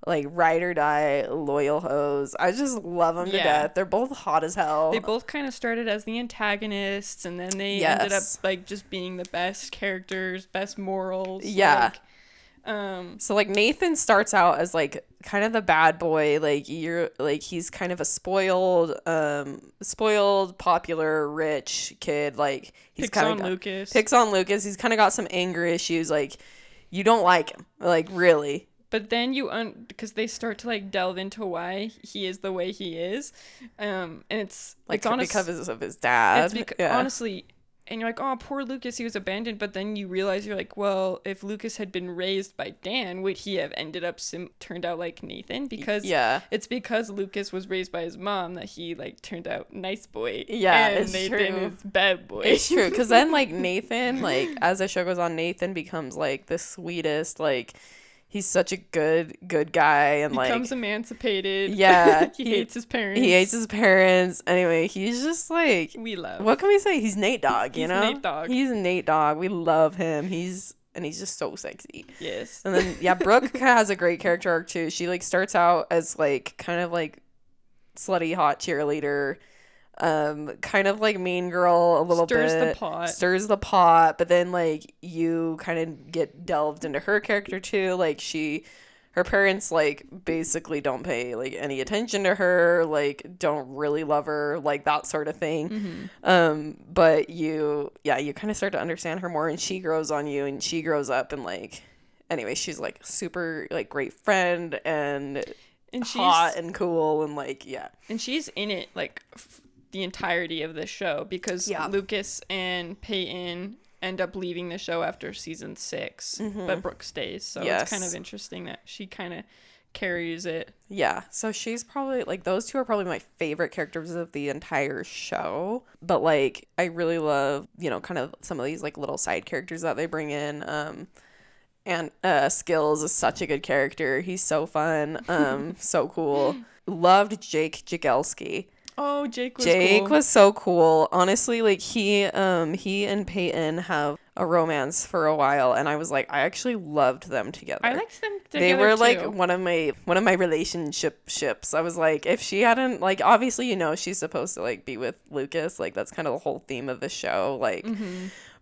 like ride or die loyal hoes. I just love them to death. They're both hot as hell. They both kind of started as the antagonists, and then they ended up like just being the best characters, best morals. Yeah. Like, So like Nathan starts out as like kind of the bad boy, like he's kind of a spoiled, popular, rich kid. Like, he's picks on Lucas. He's kind of got some anger issues. Like, you don't like him, like, really. But then because they start to like delve into why he is the way he is, and it's Like, it's because of his dad. Honestly, and you're like, oh, poor Lucas, he was abandoned. But then you realize, you're like, well, if Lucas had been raised by Dan, would he have ended up turned out like Nathan? Because it's because Lucas was raised by his mom that he like turned out nice boy. Yeah, and it's Nathan true. is bad boy. It's true, because then like Nathan, like, as the show goes on, Nathan becomes like the sweetest, like, he's such a good guy, and like becomes emancipated. Yeah, he hates his parents. He hates his parents. Anyway, he's just like, we love. What can we say? He's Nate Dogg, you know? Nate Dogg. He's Nate Dogg. We love him. He's just so sexy. Yes. And then Brooke has a great character arc too. She like starts out as like kind of like slutty hot cheerleader, kind of like mean girl a little bit. Stirs the pot, but then like you kind of get delved into her character too. Like, her parents like basically don't pay like any attention to her, like don't really love her, like that sort of thing. But you kind of start to understand her more, and she grows on you, and she grows up, and like, anyway, she's like super like great friend and she's hot and cool, and like, and she's in it like the entirety of the show, because Yeah. Lucas and Peyton end up leaving the show after season 6, but Brooke stays. So it's kind of Yes. interesting that she kind of carries it. Yeah, so she's probably like those two are probably my favorite characters of the entire show. But like I really love, you know, kind of some of these like little side characters that they bring in. And Skills is such a good character. He's so fun. So cool. Loved Jake Jagelski. Oh, Jake was Jake cool. was so cool. Honestly, like he and Peyton have a romance for a while, and I was like, I actually loved them together. I liked them together. They were like too. one of my relationship ships. I was like, if she hadn't, like, obviously, you know, she's supposed to like be with Lucas, like that's kind of the whole theme of the show, like.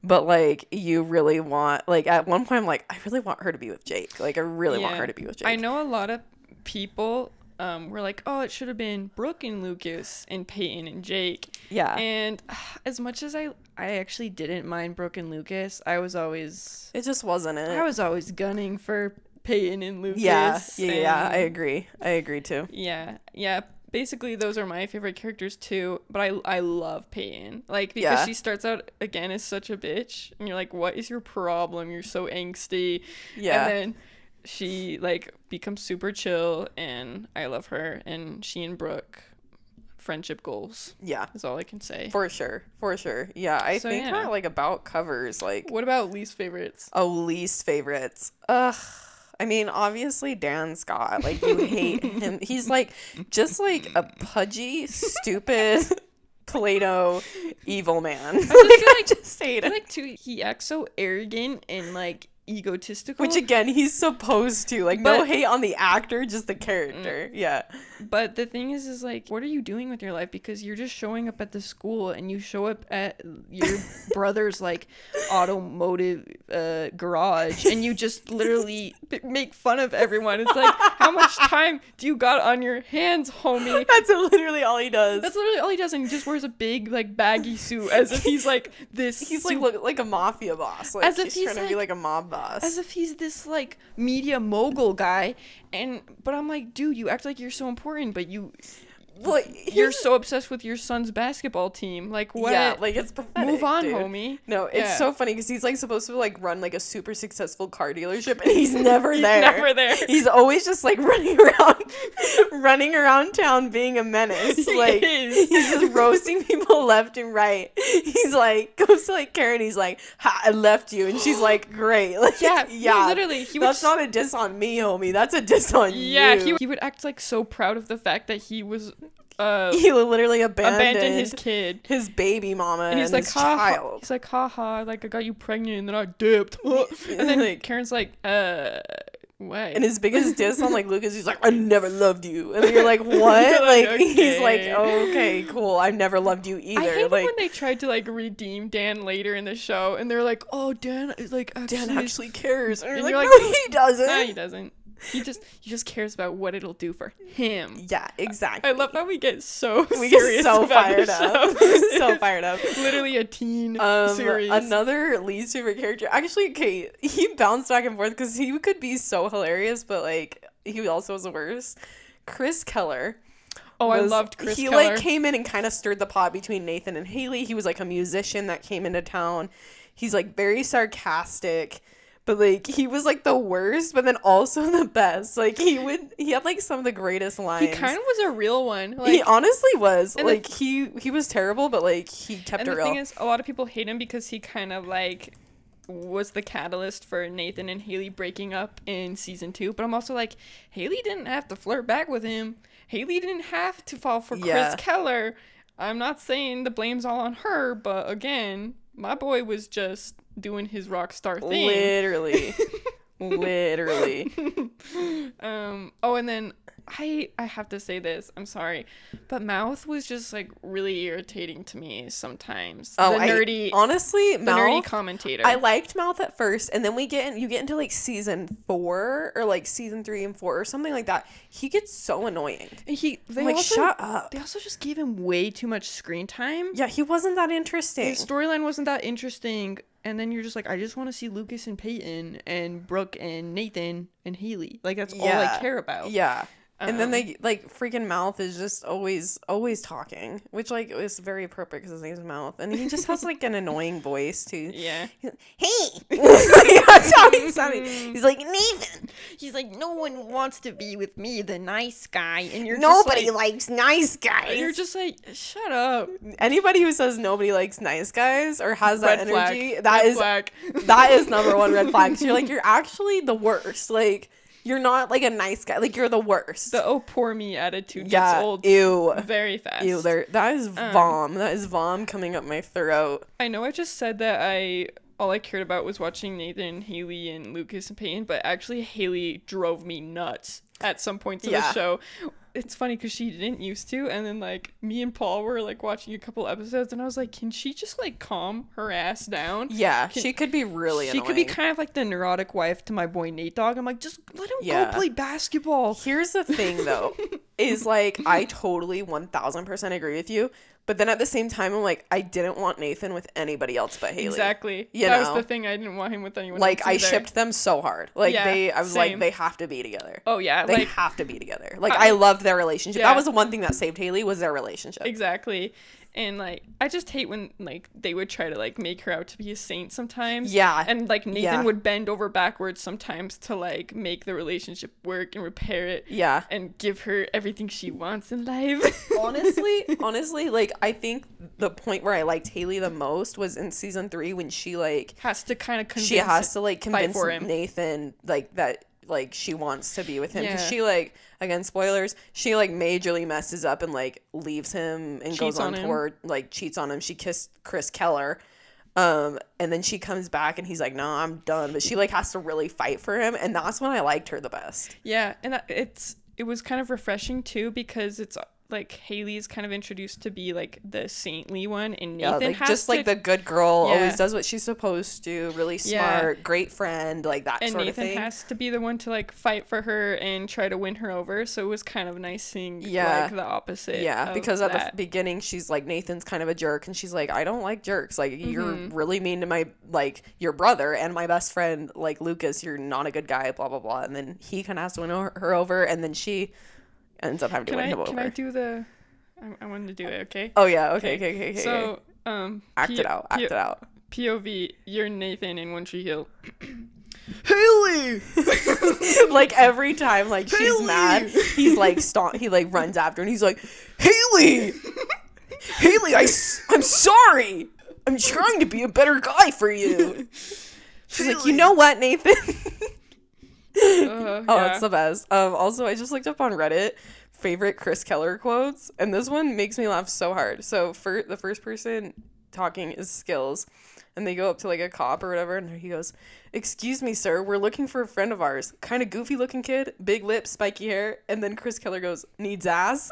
But like you really want, like at one point I'm like, I really want her to be with Jake. Like I really want her to be with Jake. I know a lot of people were like, oh, it should have been Brooke and Lucas and Peyton and Jake. Yeah. And as much as I actually didn't mind Brooke and Lucas, I was always gunning for Peyton and Lucas. Yeah, I agree too. Yeah. Basically, those are my favorite characters too. But I love Peyton, like, because she starts out again as such a bitch, and you're like, what is your problem? You're so angsty. Yeah. And then she like becomes super chill, and I love her. And she and Brooke, friendship goals. Yeah. Is all I can say. For sure. Yeah, I think yeah. that like about covers like What about least favorites? least favorites. Ugh. I mean, obviously Dan Scott, like you hate him. He's like just like a pudgy, stupid Play-Doh evil man. I just hate I him. like too. He acts so arrogant and like egotistical. Which again, he's supposed to. Like no But- hate on the actor, just the character. Yeah. But the thing is like, what are you doing with your life? Because you're just showing up at the school, and you show up at your brother's like automotive garage, and you just literally make fun of everyone. It's like, how much time do you got on your hands, homie? That's literally all he does. That's literally all he does, and he just wears a big like baggy suit as if he's like this. He's like a mafia boss. Like As if he's he's trying to be like a mob boss. as if he's this like media mogul guy, but I'm like, dude, you act like you're so important, but Well, you're so obsessed with your son's basketball team. Like, what? Yeah, like it's pathetic. Move on, dude. homie. No, it's Yeah. so funny because he's like supposed to like run like a super successful car dealership, and he's never He's there. never there. He's always just like running around town being a menace. He Like is. he's just roasting people left and right. He's like goes to like Karen. He's like, "Ha, I left you," and she's like, "Great." Like, Yeah, yeah. literally, he would That's not a diss on me, homie. That's a diss on Yeah, you. he would act like so proud of the fact that he was He literally abandoned his kid. his baby mama, And he's and like, his ha, ha. child. He's like, haha, like I got you pregnant and then I dipped. And then Like- Karen's like, what? And his biggest diss on like Lucas, he's like, I never loved you. And then you're like, what? You're like like, he's like, okay. okay, cool. I never loved you either. I hate like it when they tried to like redeem Dan later in the show, and they're like, "Oh, Dan is like Dan actually cares. And, And you're like, you're no, like, he doesn't. no, he doesn't. He just cares about what it'll do for him." Yeah, exactly. I love how we get so we get serious so about fired the up. show. So fired up. Literally a teen series. Another least favorite character. Actually, okay, he bounced back and forth because he could be so hilarious, but like he also was the worst. Chris Keller. Oh, I loved Chris He Keller. like came in and kind of stirred the pot between Nathan and Haley. He was like a musician that came into town. He's like very sarcastic, but like he was like the worst, but then also the best. Like he had like some of the greatest lines. He kind of was a real one. Like, He honestly was. and Like he was terrible, but like he kept and it the real. thing is, a lot of people hate him because he kind of like was the catalyst for Nathan and Haley breaking up in season 2. But I'm also like, Haley didn't have to flirt back with him. Haley didn't have to fall for Yeah. Chris Keller. I'm not saying the blame's all on her, but again, my boy was just doing his rock star thing. Literally. Literally. Oh, and then I have to say this, I'm sorry, but Mouth was just like really irritating to me sometimes. Oh, the nerdy honestly, the nerdy Mouth. commentator. I liked Mouth at first, and then you get into like season 4 or like season 3 and 4 or something like that. He gets so annoying. They I'm like, also, shut up. They also just gave him way too much screen time. Yeah, he wasn't that interesting. His storyline wasn't that interesting, and then you're just like, I just want to see Lucas and Peyton and Brooke and Nathan and Haley. Like that's all I care about. Yeah. And then they like freaking Mouth is just always talking, which like is very appropriate because his name's Mouth, and he just has like an annoying voice too. Yeah. Hey, that's how he sounded. He's like Nathan. He's like, no one wants to be with me, the nice guy, and you're Nobody just like, likes nice guys. you're just like, shut up. Anybody who says nobody likes nice guys or has that Red flag. energy, Red flag. that is number one red flag. 'Cause you're like, you're actually the worst. Like, you're not like a nice guy. Like, you're the worst. The oh poor me attitude gets old Ew. very fast. Ew, that is vom. That is vom coming up my throat. I know I just said that all I cared about was watching Nathan, Haley, and Lucas and Peyton, but actually Haley drove me nuts at some points of the show. It's funny because she didn't used to, and then like me and Paul were like watching a couple episodes, and I was like, can she just like calm her ass down? Yeah, she could be really annoying. She could be kind of like the neurotic wife to my boy Nate Dogg. I'm like, just let him go play basketball. Here's the thing though, is like I totally 1000% agree with you. But then at the same time, I'm like, I didn't want Nathan with anybody else but Haley. Exactly. You that know? was the thing. I didn't want him with anyone like, else I either. shipped them so hard. Like, I was like, same. they have to be together. Oh, yeah. They like, have to be together. Like, I loved their relationship. Yeah. That was the one thing that saved Haley was their relationship. Exactly. And, like, I just hate when, like, they would try to, like, make her out to be a saint sometimes. Yeah. And, like, Nathan would bend over backwards sometimes to, like, make the relationship work and repair it. Yeah. And give her everything she wants in life. honestly, like, I think the point where I liked Haley the most was in season 3 when she, like... has to kind of convince... She has to, like, convince for him. Nathan, like, that... like she wants to be with him because Yeah. she like, again, spoilers, she like majorly messes up and like leaves him and goes on tour, like cheats on him. She kissed Chris Keller, and then she comes back and he's like, no, I'm done, but she like has to really fight for him, and that's when I liked her the best. Yeah, and it was kind of refreshing too because it's like Haley's kind of introduced to be like the saintly one, and Nathan like, has just to, like the good girl, always does what she's supposed to, really smart, Yeah. great friend, like that and sort Nathan of thing. has to be the one to like fight for her and try to win her over. So it was kind of nice seeing like the opposite. Yeah, because at that. the beginning she's like, Nathan's kind of a jerk, and she's like, I don't like jerks. Like, you're really mean to my, like, your brother and my best friend, like Lucas. You're not a good guy, blah blah blah. And then he kind of has to win her over, and then she ends up having to win him over. Can I do the? I wanted to do it. Okay. Oh yeah. Okay. So act it out. POV, you're Nathan in One Tree Hill. Haley. Like every time like she's mad, he's like he like runs after her and he's like, Haley, I'm sorry, I'm trying to be a better guy for you. She's like, you know what, Nathan? It's the best. Also, I just looked up on Reddit favorite Chris Keller quotes, and this one makes me laugh so hard. So for the first person talking is Skills, and they go up to like a cop or whatever, and he goes, excuse me, sir, we're looking for a friend of ours, kind of goofy looking kid, big lips, spiky hair. And then Chris Keller goes, needs ass.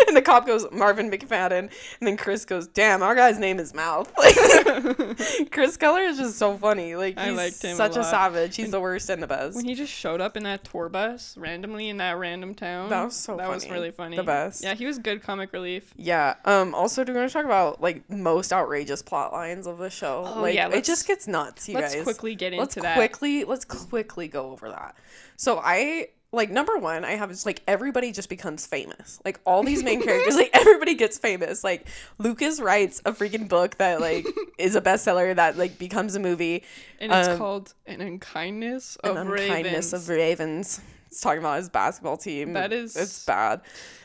And the cop goes, Marvin McFadden. And then Chris goes, damn, our guy's name is Mouth. Like, Chris Keller is just so funny. Like, he's I liked him such a a lot. savage. He's the worst and the best. When he just showed up in that tour bus randomly in that random town, That was so that funny. was really funny. The best. Yeah, he was good comic relief. Yeah. Also, do we want to talk about like most outrageous plot lines of the show? Oh, like, yeah, it just gets nuts, you let's guys. quickly get Let's into that. Let's quickly go over that. So I like number one, I have is like everybody just becomes famous. Like all these main characters, like everybody gets famous. Like Lucas writes a freaking book that like is a bestseller that like becomes a movie, And it's called An Unkindness of Ravens. It's talking about his basketball team. It's bad.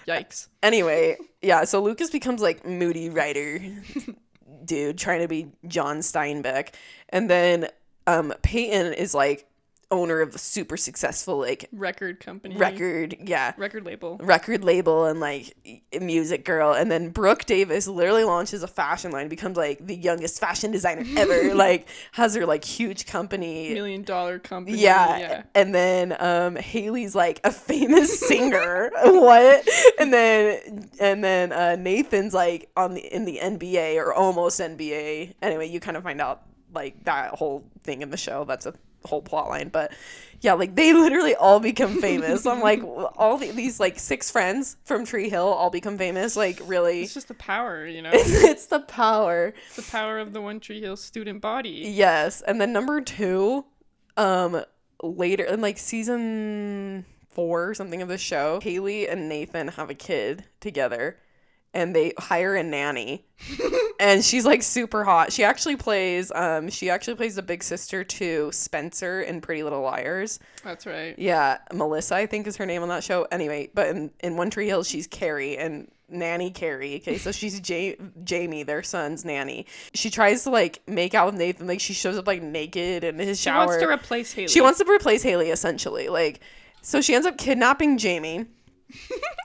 Yikes. Anyway, yeah, so Lucas becomes like moody writer dude trying to be John Steinbeck. And then Peyton is like owner of a super successful like Record company. record label and like music girl. And then Brooke Davis literally launches a fashion line, becomes like the youngest fashion designer ever, like has her like huge company, $1 million company. yeah. And then Haley's like a famous singer. What? And then Nathan's like in the NBA or almost NBA. Anyway, you kind of find out like that whole thing in the show. That's a whole plot line. But yeah, like they literally all become famous. I'm like, all these like 6 friends from Tree Hill all become famous. Like, really, It's just the power, you know? it's the power. It's the power of the One Tree Hill student body. Yes. And then number 2, later in like season 4 or something of the show, Haley and Nathan have a kid together. And they hire a nanny, and she's like super hot. She actually plays the big sister to Spencer in Pretty Little Liars. That's right. Yeah, Melissa, I think is her name on that show. Anyway, but in One Tree Hill, she's Carrie and nanny Carrie. Okay, so she's Jamie, their son's nanny. She tries to like make out with Nathan. Like she shows up like naked in his shower. She wants to replace Haley. She wants to replace Haley essentially. Like, so she ends up kidnapping Jamie,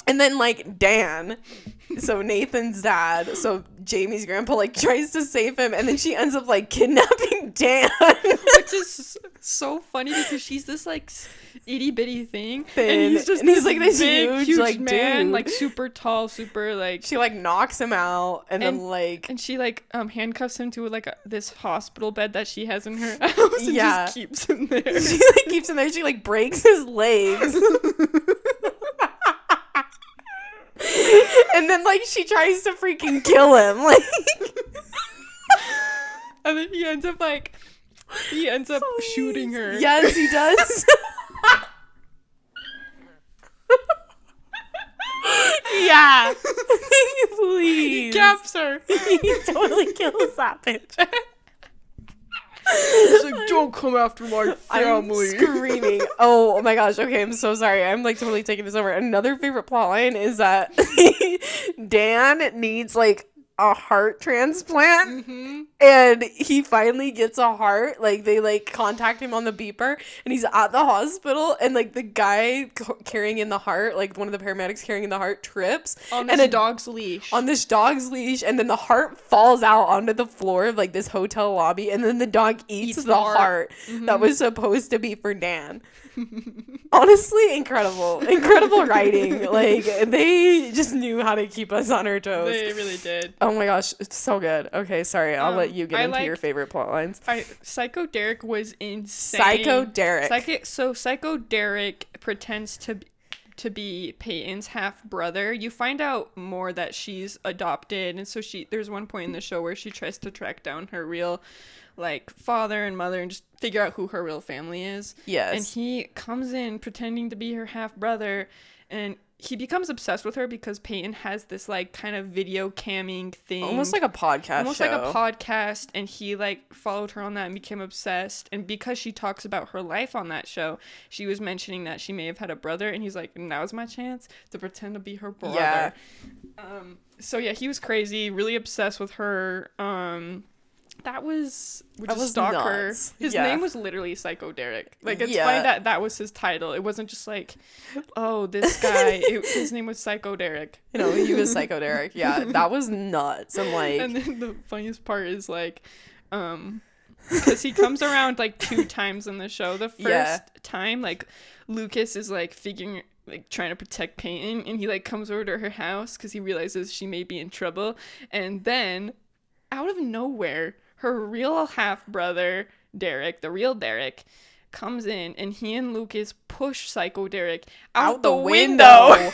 and then like Dan. So Nathan's dad, so Jamie's grandpa, like, tries to save him, and then she ends up, like, kidnapping Dan. Which is so funny because she's this, like, itty-bitty thing. And he's just like, this huge like, man, dude. like, super tall, super, like... She, like, knocks him out, and then, like... And she, like, handcuffs him to, like, this hospital bed that she has in her house and just keeps him there. She, like, keeps him there. She, like, breaks his legs. And then, like, she tries to freaking kill him, like... And then he ends up shooting her. Yes, he does. Yeah. Please. He caps her. He totally kills that bitch. He's like, don't come after my family. I'm screaming. Oh my gosh. Okay, I'm so sorry. I'm like totally taking this over. Another favorite plotline is that Dan needs like a heart transplant, and he finally gets a heart. Like they like contact him on the beeper, and he's at the hospital, and like the guy carrying in the heart, like one of the paramedics carrying in the heart, trips on this dog's leash. On this dog's leash, and then the heart falls out onto the floor of like this hotel lobby, and then the dog eats the heart that was supposed to be for Dan. Honestly, incredible writing. Like they just knew how to keep us on our toes. They really did. Oh my gosh, it's so good. Okay, sorry, I'll let you get into your favorite plot lines. Psycho Derek was insane. Psycho Derek. Psycho Derek pretends to be Peyton's half brother. You find out more that she's adopted, and so there's one point in the show where she tries to track down her real like father and mother and just figure out who her real family is. Yes. And he comes in pretending to be her half brother, and he becomes obsessed with her because Peyton has this like kind of video camming thing. Almost like a podcast. And he like followed her on that and became obsessed. And because she talks about her life on that show, she was mentioning that she may have had a brother, and he's like, now's my chance to pretend to be her brother. Yeah. So yeah, he was crazy, really obsessed with her. That was stalk her. His name was literally Psycho Derek. Like, it's funny that was his title. It wasn't just like, oh, this guy. His name was Psycho Derek. You know, he was Psycho Derek. Yeah, that was nuts. And like, and then the funniest part is like, because he comes around like 2 times in the show. The first time, like, Lucas is like trying to protect Peyton, and he like comes over to her house because he realizes she may be in trouble, and then out of nowhere, her real half-brother, Derek, the real Derek, comes in, and he and Lucas push Psycho Derek out the window.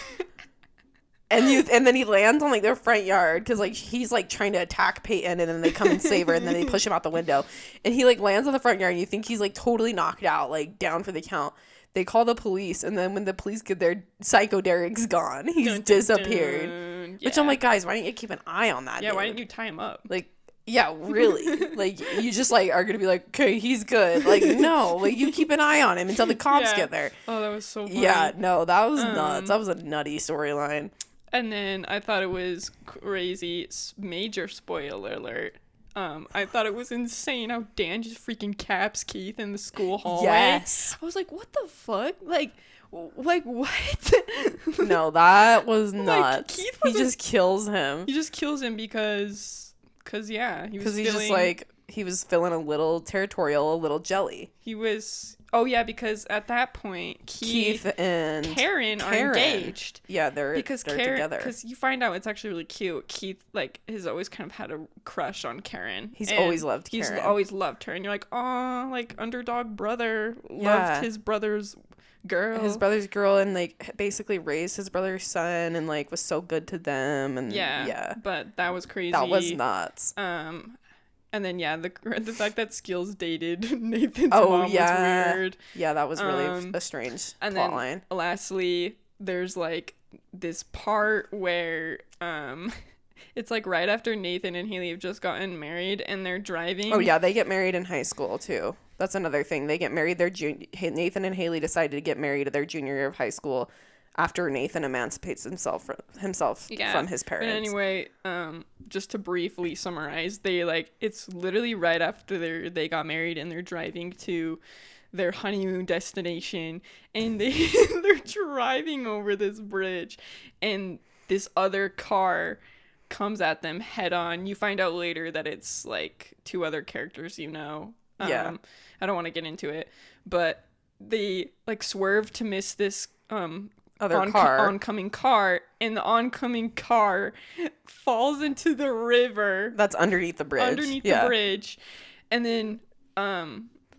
And then he lands on like their front yard because like he's like trying to attack Peyton, and then they come and save her, and then they push him out the window, and he like lands on the front yard, and you think he's like totally knocked out, like down for the count. They call the police, and then when the police get there, Psycho Derek's gone. He's disappeared. Yeah. Which I'm like, guys, why didn't you keep an eye on that? Yeah, dude? Why didn't you tie him up? Like, yeah, really. Like, you just like are gonna be like, okay, he's good. Like, no, like you keep an eye on him until the cops get there. Oh, that was so funny. Yeah, no, that was nuts. That was a nutty storyline. And then I thought it was crazy. Major spoiler alert. I thought it was insane how Dan just freaking caps Keith in the school hallway. Yes. I was like, what the fuck? Like what? No, that was nuts. Keith he just kills him. He just kills him because yeah, he was feeling a little territorial, a little jelly. Because at that point, Keith and Karen are engaged. Yeah, they're together. Because you find out it's actually really cute. Keith, like, has always kind of had a crush on Karen. He's always loved Karen. He's always loved her. And you're like, oh, like, underdog brother loved his brother's girl. And, like, basically raised his brother's son and, like, was so good to them. And yeah. But that was crazy. That was nuts. And then the fact that Skills dated Nathan's Oh, mom yeah. was weird. Yeah, that was really a strange And plot then line. lastly, there's like this part where it's like right after Nathan and Haley have just gotten married and they're driving. Oh yeah, they get married in high school too. That's another thing. They get married Nathan and Haley decided to get married at their junior year of high school after Nathan emancipates himself from his parents. But anyway, just to briefly summarize, it's literally right after they got married and they're driving to their honeymoon destination, and they're driving over this bridge, and this other car comes at them head on. You find out later that it's like two other characters, Yeah. I don't want to get into it, but they like swerve to miss this oncoming car, and the oncoming car falls into the river That's underneath the bridge. the bridge, and then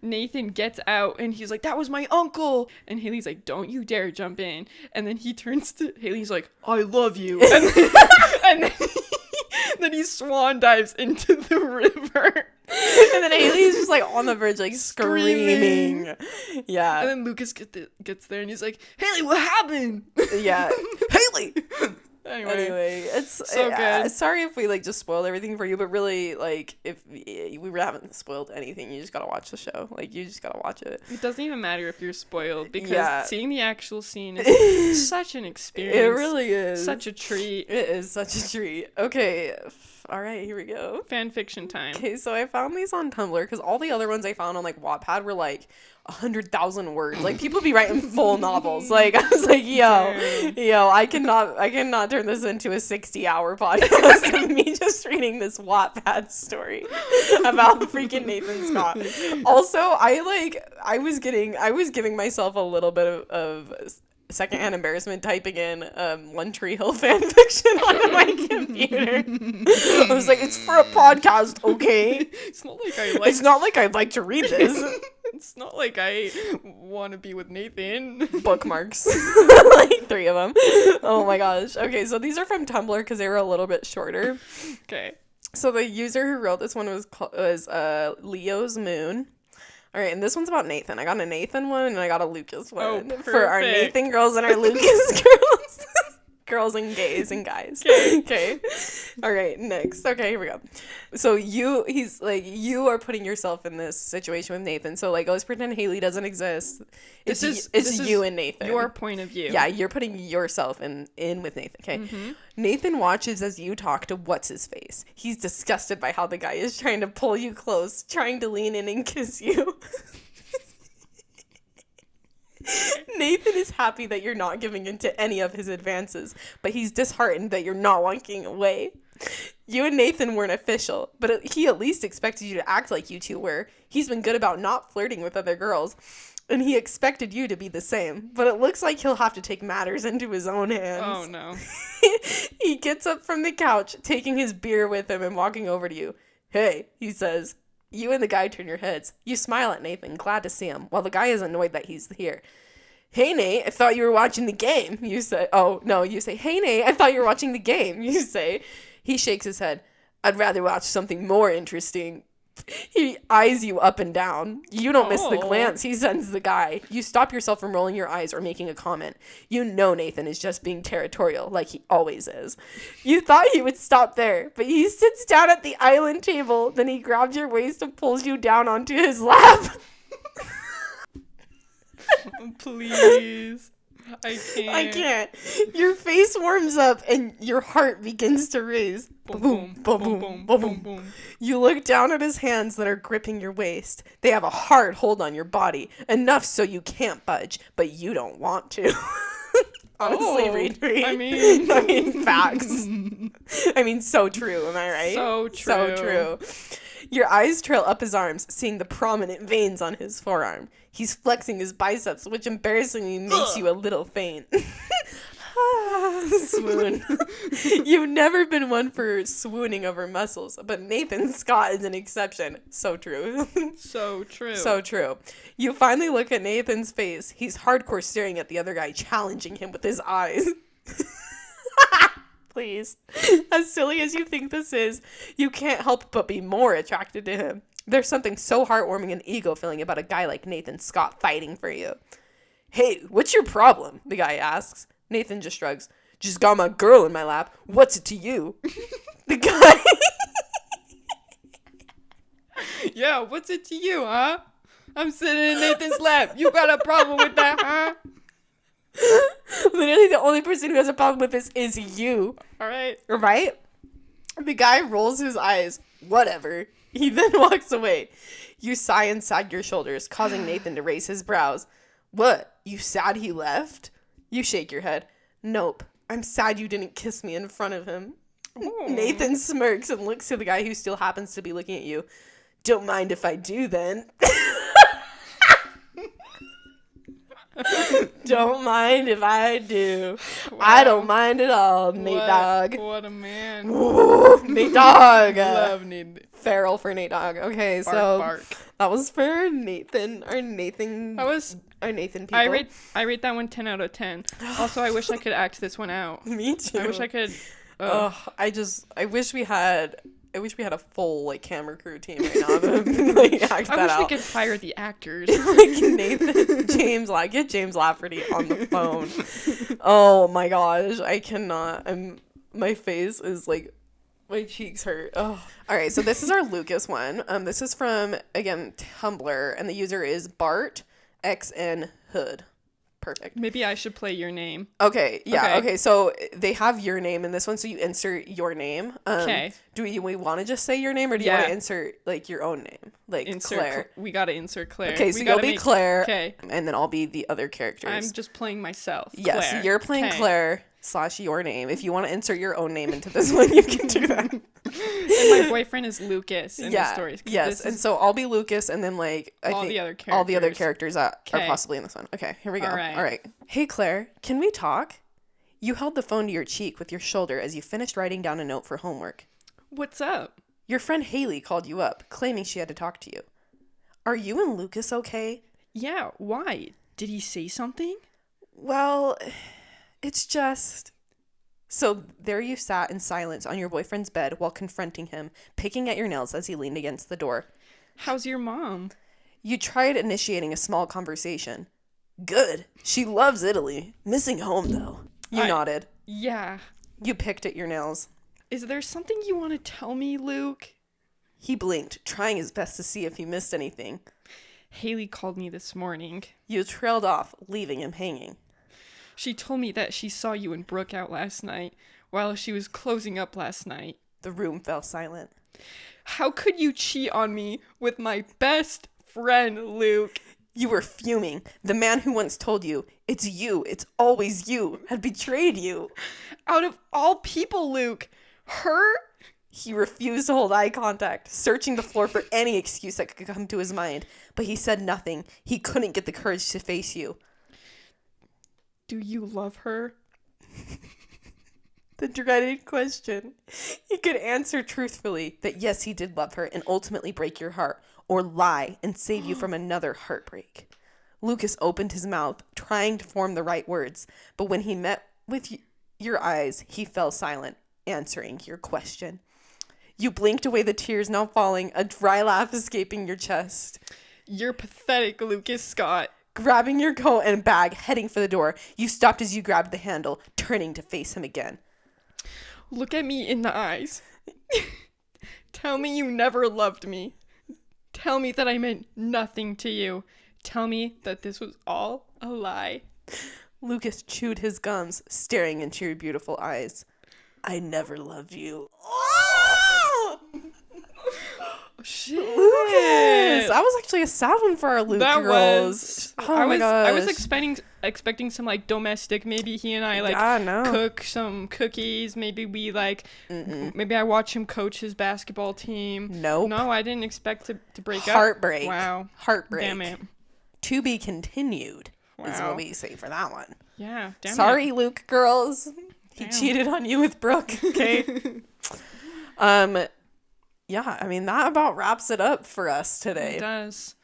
Nathan gets out and he's like, that was my uncle, and Haley's like, don't you dare jump in, and then he turns to Haley's like, I love you, and then he swan dives into the river. And then Haley's just like on the bridge, like screaming. Yeah. And then Lucas gets there and he's like, Haley, what happened? Yeah. Haley. Anyway, it's so good. Sorry if we like just spoiled everything for you, but really, like, if we haven't spoiled anything, you just gotta watch the show. Like, you just gotta watch it. It doesn't even matter if you're spoiled, because seeing the actual scene is such an experience. It really is. Such a treat. It is such a treat. Okay. All right, here we go. Fan fiction time. Okay, so I found these on Tumblr because all the other ones I found on like Wattpad were like 100,000 words. Like, people be writing full novels. Like, I was like, yo, I cannot turn this into a 60-hour podcast of me just reading this Wattpad story about freaking Nathan Scott. Also, I was giving myself a little bit of secondhand embarrassment typing in One Tree Hill fan fiction on my computer. I was like, it's for a podcast, okay? It's not like I'd like to read this. It's not like I want to be with Nathan. Bookmarks. Like 3 of them. Oh my gosh. Okay, so these are from Tumblr because they were a little bit shorter. Okay. So the user who wrote this one was Leo's Moon. All right, and this one's about Nathan. I got a Nathan one and I got a Lucas one. Oh, for our perfect. Nathan girls and our Lucas girls. Girls and gays and guys. Okay. All right, next. Okay, here we go. So he's like, you are putting yourself in this situation with Nathan. So like, let's pretend Haley doesn't exist. It's you and Nathan. Your point of view. Yeah, you're putting yourself in with Nathan. Okay. Mm-hmm. Nathan watches as you talk to what's his face. He's disgusted by how the guy is trying to pull you close, trying to lean in and kiss you. Nathan is happy that you're not giving in to any of his advances, but he's disheartened that you're not walking away. You and Nathan weren't official, but he at least expected you to act like you two were. He's been good about not flirting with other girls, and he expected you to be the same, but it looks like he'll have to take matters into his own hands. Oh, no. He gets up from the couch, taking his beer with him and walking over to you. Hey, he says. You and the guy turn your heads. You smile at Nathan, glad to see him, while the guy is annoyed that he's here. Hey, Nate, I thought you were watching the game. You say, oh, no, you say, hey, Nate, I thought you were watching the game. You say, he shakes his head. I'd rather watch something more interesting. He eyes you up and down. You don't miss the glance he sends the guy. You stop yourself from rolling your eyes or making a comment. You know Nathan is just being territorial, like he always is. You thought he would stop there, but he sits down at the island table, then he grabs your waist and pulls you down onto his lap. Please. I can't. Your face warms up and your heart begins to race. Boom, boom, boom, boom, boom, boom. You look down at his hands that are gripping your waist. They have a hard hold on your body, enough so you can't budge, but you don't want to. Honestly, read. I mean, facts. I mean, so true. Am I right? So true. So true. Your eyes trail up his arms, seeing the prominent veins on his forearm. He's flexing his biceps, which embarrassingly makes you a little faint. Swoon. You've never been one for swooning over muscles, but Nathan Scott is an exception. So true. So true. So true. You finally look at Nathan's face. He's hardcore staring at the other guy, challenging him with his eyes. Please. As silly as you think this is, you can't help but be more attracted to him. There's something so heartwarming and ego-filling about a guy like Nathan Scott fighting for you. Hey, what's your problem? The guy asks. Nathan just shrugs. Just got my girl in my lap. What's it to you? The guy... Yeah, what's it to you, huh? I'm sitting in Nathan's lap. You got a problem with that, huh? Literally the only person who has a problem with this is you. All right. Right? The guy rolls his eyes. Whatever. He then walks away. You sigh inside your shoulders, causing Nathan to raise his brows. What? You sad he left? You shake your head. Nope. I'm sad you didn't kiss me in front of him. Ooh. Nathan smirks and looks to the guy who still happens to be looking at you. Don't mind if I do then. Don't mind if I do. Wow. I don't mind at all, Nate Dogg. What a man. Ooh, Nate Dogg. Love Nate. Feral for Nate Dogg. Okay, Bark, so bark. that was for Nathan. Our Nathan people. I rate that one 10 out of 10. Also, I wish I could act this one out. Me too. I wish I could. I wish we had a full like camera crew team right now to like act that I wish out. we could hire the actors. Like Nathan, get James Lafferty on the phone. Oh my gosh, I cannot. My face is like, my cheeks hurt. Oh. All right, so this is our Lucas one. This is from again Tumblr, and the user is Bart XN Hood. Perfect. Maybe I should play your name. Okay, yeah, okay. So they have your name in this one, so you insert your name. Okay. Do we want to just say your name, or do you want to insert like your own name, like Claire? We gotta insert Claire. Okay, so you'll be Claire. Okay. And then I'll be the other characters. I'm just playing myself. Yeah, Claire. so you're playing Okay. Claire / your name. If you want to insert your own name into this one, you can do that. And my boyfriend is Lucas in the stories. Yes, and so I'll be Lucas, and then like all the other characters that are Okay. possibly in this one. Okay, here we go. All right. All right. Hey Claire, can we talk? You held the phone to your cheek with your shoulder as you finished writing down a note for homework. What's up? Your friend Haley called you up, claiming she had to talk to you. Are you and Lucas okay? Yeah, why? Did he say something? Well, it's just... So there you sat in silence on your boyfriend's bed while confronting him, picking at your nails as he leaned against the door. How's your mom? You tried initiating a small conversation. Good. She loves Italy. Missing home, though. You nodded. Yeah. You picked at your nails. Is there something you want to tell me, Luke? He blinked, trying his best to see if he missed anything. Haley called me this morning. You trailed off, leaving him hanging. She told me that she saw you and Brooke out last night while she was closing up last night. The room fell silent. How could you cheat on me with my best friend, Luke? You were fuming. The man who once told you, it's always you, had betrayed you. Out of all people, Luke, her? He refused to hold eye contact, searching the floor for any excuse that could come to his mind. But he said nothing. He couldn't get the courage to face you. Do you love her? The dreaded question. He could answer truthfully that yes, he did love her and ultimately break your heart, or lie and save you from another heartbreak. Lucas opened his mouth, trying to form the right words, but when he met with your eyes, he fell silent, answering your question. You blinked away the tears now falling, a dry laugh escaping your chest. You're pathetic, Lucas Scott. Grabbing your coat and bag, heading for the door, you stopped as you grabbed the handle, turning to face him again. Look at me in the eyes. Tell me you never loved me. Tell me that I meant nothing to you. Tell me that this was all a lie. Lucas chewed his gums, staring into your beautiful eyes. I never loved you. Oh! Shit. Lucas! That was actually a sad one for our Luke girls. I was expecting some like domestic. Maybe he and I cook some cookies. Maybe we maybe I watch him coach his basketball team. Nope. No, I didn't expect to break Heartbreak. up. Wow. Heartbreak. Damn it. To be continued is Wow. what we say for that one. Yeah. Damn Sorry, it. Luke girls. He Damn. cheated on you with Brooke. Okay. Yeah, I mean that about wraps it up for us today. It does.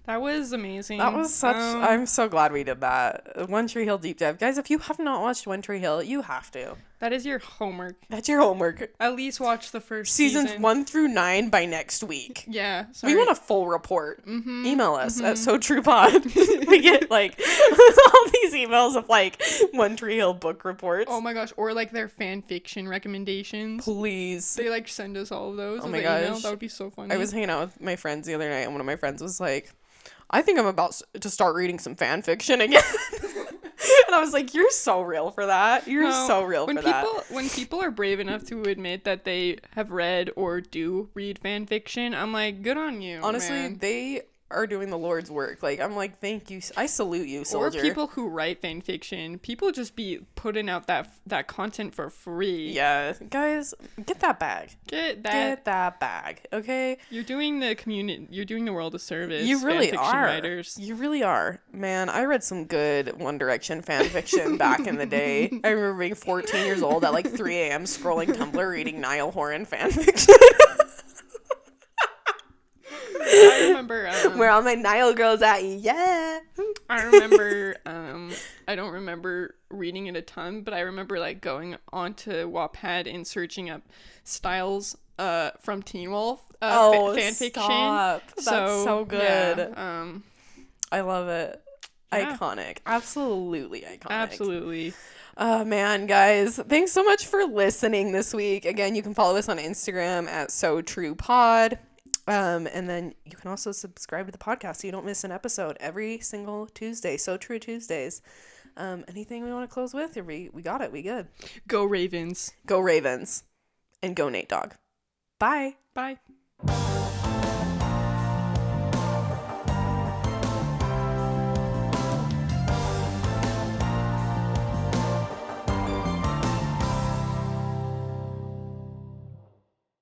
That was amazing. That was such. I'm so glad we did that. One Tree Hill deep dive, guys. If you have not watched One Tree Hill, you have to. That is your homework. That's your homework. At least watch the first Seasons season. 1 through 9 by next week. Yeah, sorry. We want a full report. Email us at SoTruePod. We get like all these emails of like One Tree Hill book reports. Oh my gosh, or like their fan fiction recommendations. Please. They like send us all of those. Oh in my the gosh. Email. That would be so funny. I was hanging out with my friends the other night, and one of my friends was like, I think I'm about to start reading some fan fiction again. And I was like, you're so real for that. You're so real for that. When people are brave enough to admit that they have read or do read fan fiction, I'm like, good on you. Honestly, man. they are doing the Lord's work. Like, I'm like, thank you. I salute you, soldier. Or people who write fan fiction, people just be putting out that content for free. Yeah, guys, get that bag. Get that. Get that bag, okay? You're doing the community. You're doing the world a service. You really fan fiction are. Writers. You really are. Man, I read some good One Direction fan fiction back in the day. I remember being 14 years old at like 3 a.m. scrolling Tumblr reading Niall Horan fan fiction. I remember. Where all my Niall girls at? Yeah. I remember. I don't remember reading it a ton, but I remember like going onto Wattpad and searching up styles from Teen Wolf fan fiction. Stop. That's so good. Yeah, I love it. Yeah. Iconic. Absolutely iconic. absolutely. Oh man, guys, thanks so much for listening this week. Again, you can follow us on Instagram at SoTruePod. And then you can also subscribe to the podcast so you don't miss an episode every single Tuesday. So True Tuesdays. Anything we want to close with? Or we got it. We good. Go Ravens. Go Ravens. And go Nate Dogg. Bye. Bye.